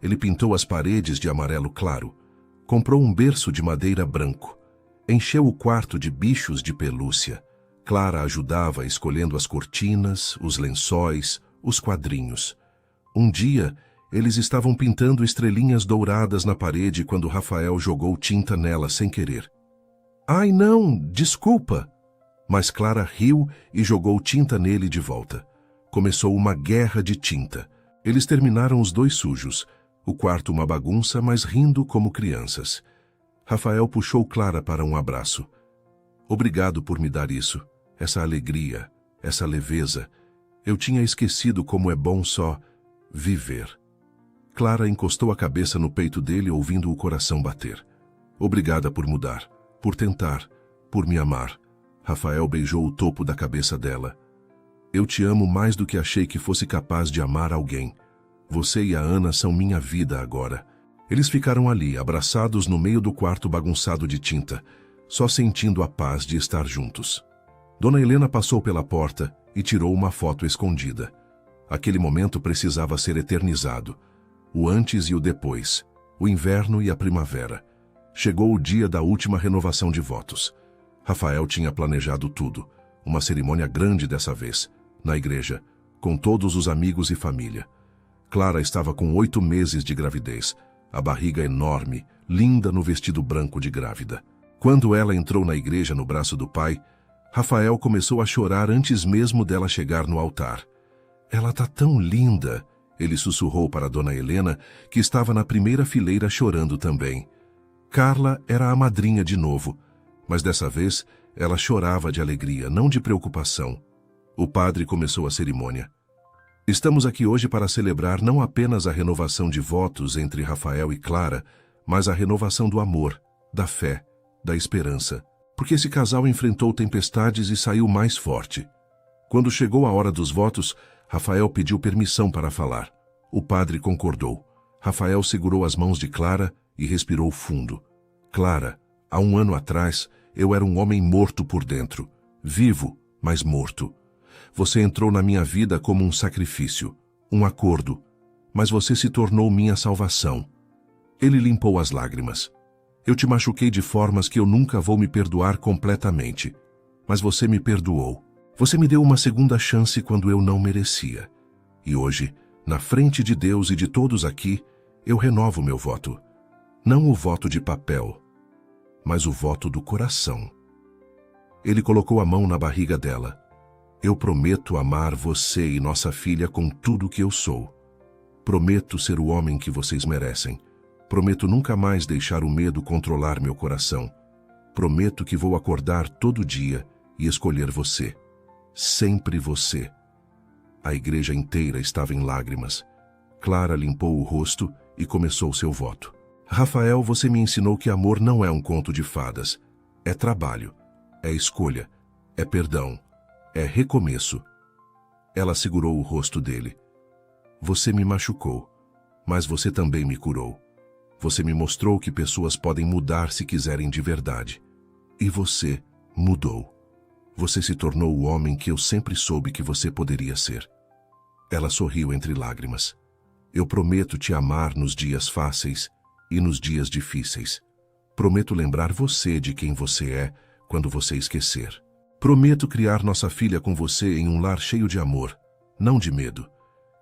Ele pintou as paredes de amarelo claro. Comprou um berço de madeira branco. Encheu o quarto de bichos de pelúcia. Clara ajudava escolhendo as cortinas, os lençóis, os quadrinhos. Um dia, eles estavam pintando estrelinhas douradas na parede quando Rafael jogou tinta nela sem querer. Ai, não, desculpa! Mas Clara riu e jogou tinta nele de volta. Começou uma guerra de tinta. Eles terminaram os dois sujos. O quarto uma bagunça, mas rindo como crianças. Rafael puxou Clara para um abraço. Obrigado por me dar isso, essa alegria, essa leveza. Eu tinha esquecido como é bom só viver. Clara encostou a cabeça no peito dele, ouvindo o coração bater. Obrigada por mudar, por tentar, por me amar. Rafael beijou o topo da cabeça dela. Eu te amo mais do que achei que fosse capaz de amar alguém. Você e a Ana são minha vida agora. Eles ficaram ali, abraçados no meio do quarto bagunçado de tinta, só sentindo a paz de estar juntos. Dona Helena passou pela porta e tirou uma foto escondida. Aquele momento precisava ser eternizado. O antes e o depois, o inverno e a primavera. Chegou o dia da última renovação de votos. Rafael tinha planejado tudo, uma cerimônia grande dessa vez, na igreja, com todos os amigos e família. Clara estava com 8 meses de gravidez, a barriga enorme, linda no vestido branco de grávida. Quando ela entrou na igreja no braço do pai, Rafael começou a chorar antes mesmo dela chegar no altar. Ela tá tão linda, ele sussurrou para Dona Helena, que estava na primeira fileira chorando também. Carla era a madrinha de novo, mas dessa vez ela chorava de alegria, não de preocupação. O padre começou a cerimônia. Estamos aqui hoje para celebrar não apenas a renovação de votos entre Rafael e Clara, mas a renovação do amor, da fé, da esperança. Porque esse casal enfrentou tempestades e saiu mais forte. Quando chegou a hora dos votos, Rafael pediu permissão para falar. O padre concordou. Rafael segurou as mãos de Clara e respirou fundo. Clara, há 1 ano atrás, eu era um homem morto por dentro. Vivo, mas morto. Você entrou na minha vida como um sacrifício, um acordo, mas você se tornou minha salvação. Ele limpou as lágrimas. Eu te machuquei de formas que eu nunca vou me perdoar completamente, mas você me perdoou. Você me deu uma segunda chance quando eu não merecia. E hoje, na frente de Deus e de todos aqui, eu renovo meu voto. Não o voto de papel, mas o voto do coração. Ele colocou a mão na barriga dela. Eu prometo amar você e nossa filha com tudo que eu sou. Prometo ser o homem que vocês merecem. Prometo nunca mais deixar o medo controlar meu coração. Prometo que vou acordar todo dia e escolher você. Sempre você. A igreja inteira estava em lágrimas. Clara limpou o rosto e começou seu voto. Rafael, você me ensinou que amor não é um conto de fadas. É trabalho, é escolha, é perdão, é recomeço. Ela segurou o rosto dele. Você me machucou, mas você também me curou. Você me mostrou que pessoas podem mudar se quiserem de verdade. E você mudou. Você se tornou o homem que eu sempre soube que você poderia ser. Ela sorriu entre lágrimas. Eu prometo te amar nos dias fáceis e nos dias difíceis. Prometo lembrar você de quem você é quando você esquecer. Prometo criar nossa filha com você em um lar cheio de amor, não de medo.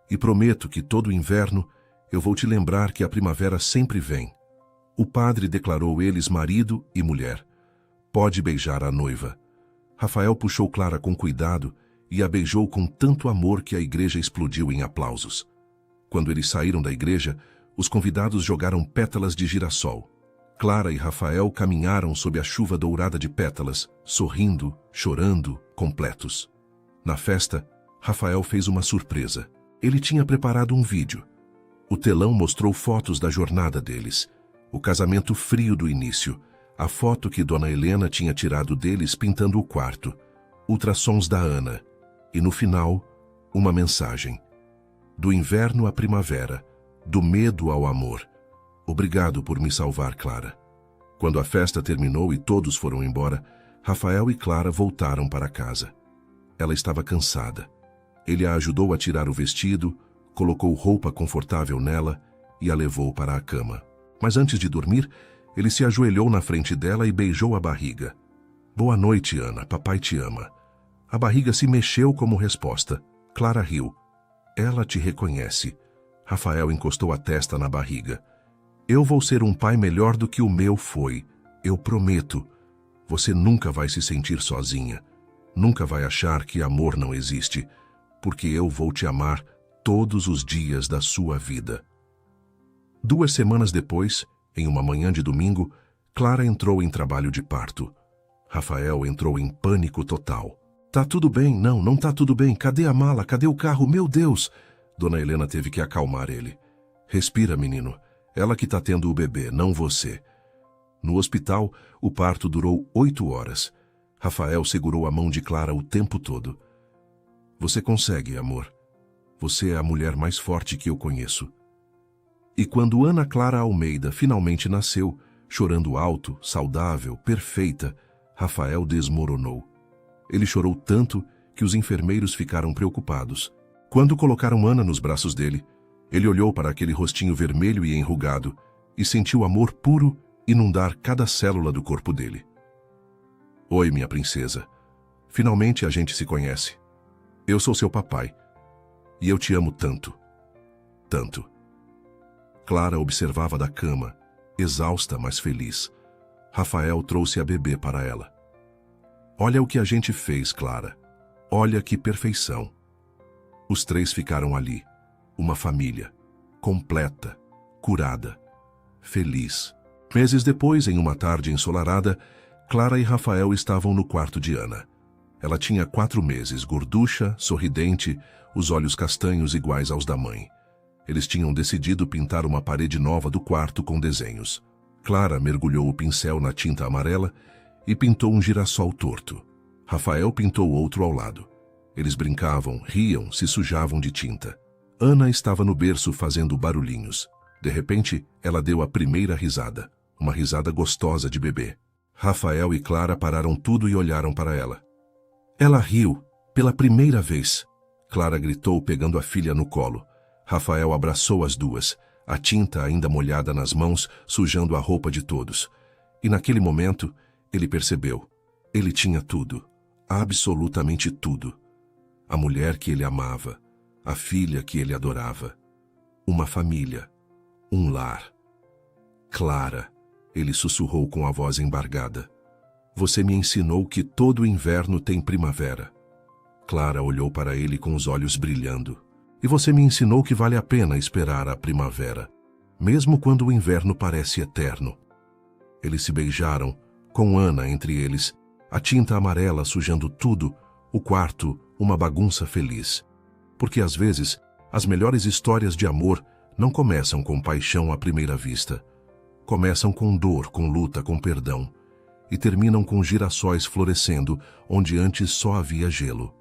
E prometo que todo inverno eu vou te lembrar que a primavera sempre vem. O padre declarou eles marido e mulher. Pode beijar a noiva. Rafael puxou Clara com cuidado e a beijou com tanto amor que a igreja explodiu em aplausos. Quando eles saíram da igreja, os convidados jogaram pétalas de girassol. Clara e Rafael caminharam sob a chuva dourada de pétalas, sorrindo, chorando, completos. Na festa, Rafael fez uma surpresa. Ele tinha preparado um vídeo. O telão mostrou fotos da jornada deles, o casamento frio do início, a foto que Dona Helena tinha tirado deles pintando o quarto, ultrassons da Ana, e no final, uma mensagem. Do inverno à primavera, do medo ao amor. Obrigado por me salvar, Clara. Quando a festa terminou e todos foram embora, Rafael e Clara voltaram para casa. Ela estava cansada. Ele a ajudou a tirar o vestido, colocou roupa confortável nela e a levou para a cama. Mas antes de dormir, ele se ajoelhou na frente dela e beijou a barriga. Boa noite, Ana, papai te ama. A barriga se mexeu como resposta. Clara riu. Ela te reconhece. Rafael encostou a testa na barriga. Eu vou ser um pai melhor do que o meu foi. Eu prometo. Você nunca vai se sentir sozinha. Nunca vai achar que amor não existe, porque eu vou te amar todos os dias da sua vida. 2 semanas depois, em uma manhã de domingo, Clara entrou em trabalho de parto. Rafael entrou em pânico total. Tá tudo bem? Não, não tá tudo bem. Cadê a mala? Cadê o carro? Meu Deus! Dona Helena teve que acalmar ele. Respira, menino. Ela que tá tendo o bebê, não você. No hospital, o parto durou 8 horas. Rafael segurou a mão de Clara o tempo todo. Você consegue, amor. Você é a mulher mais forte que eu conheço. E quando Ana Clara Almeida finalmente nasceu, chorando alto, saudável, perfeita, Rafael desmoronou. Ele chorou tanto que os enfermeiros ficaram preocupados. Quando colocaram Ana nos braços dele, ele olhou para aquele rostinho vermelho e enrugado e sentiu amor puro inundar cada célula do corpo dele. Oi, minha princesa. Finalmente a gente se conhece. Eu sou seu papai. E eu te amo tanto. Tanto. Clara observava da cama, exausta, mas feliz. Rafael trouxe a bebê para ela. Olha o que a gente fez, Clara. Olha que perfeição. Os três ficaram ali. Uma família. Completa. Curada. Feliz. Meses depois, em uma tarde ensolarada, Clara e Rafael estavam no quarto de Ana. Ela tinha 4 meses, gorducha, sorridente, os olhos castanhos iguais aos da mãe. Eles tinham decidido pintar uma parede nova do quarto com desenhos. Clara mergulhou o pincel na tinta amarela e pintou um girassol torto. Rafael pintou outro ao lado. Eles brincavam, riam, se sujavam de tinta. Ana estava no berço fazendo barulhinhos. De repente, ela deu a primeira risada. Uma risada gostosa de bebê. Rafael e Clara pararam tudo e olharam para ela. Ela riu, pela primeira vez. Clara gritou, pegando a filha no colo. Rafael abraçou as duas, a tinta ainda molhada nas mãos, sujando a roupa de todos. E naquele momento, ele percebeu. Ele tinha tudo. Absolutamente tudo. A mulher que ele amava. A filha que ele adorava. Uma família. Um lar. Clara, ele sussurrou com a voz embargada. Você me ensinou que todo inverno tem primavera. Clara olhou para ele com os olhos brilhando. E você me ensinou que vale a pena esperar a primavera, mesmo quando o inverno parece eterno. Eles se beijaram, com Ana entre eles, a tinta amarela sujando tudo, o quarto uma bagunça feliz. Porque às vezes, as melhores histórias de amor não começam com paixão à primeira vista. Começam com dor, com luta, com perdão. E terminam com girassóis florescendo onde antes só havia gelo.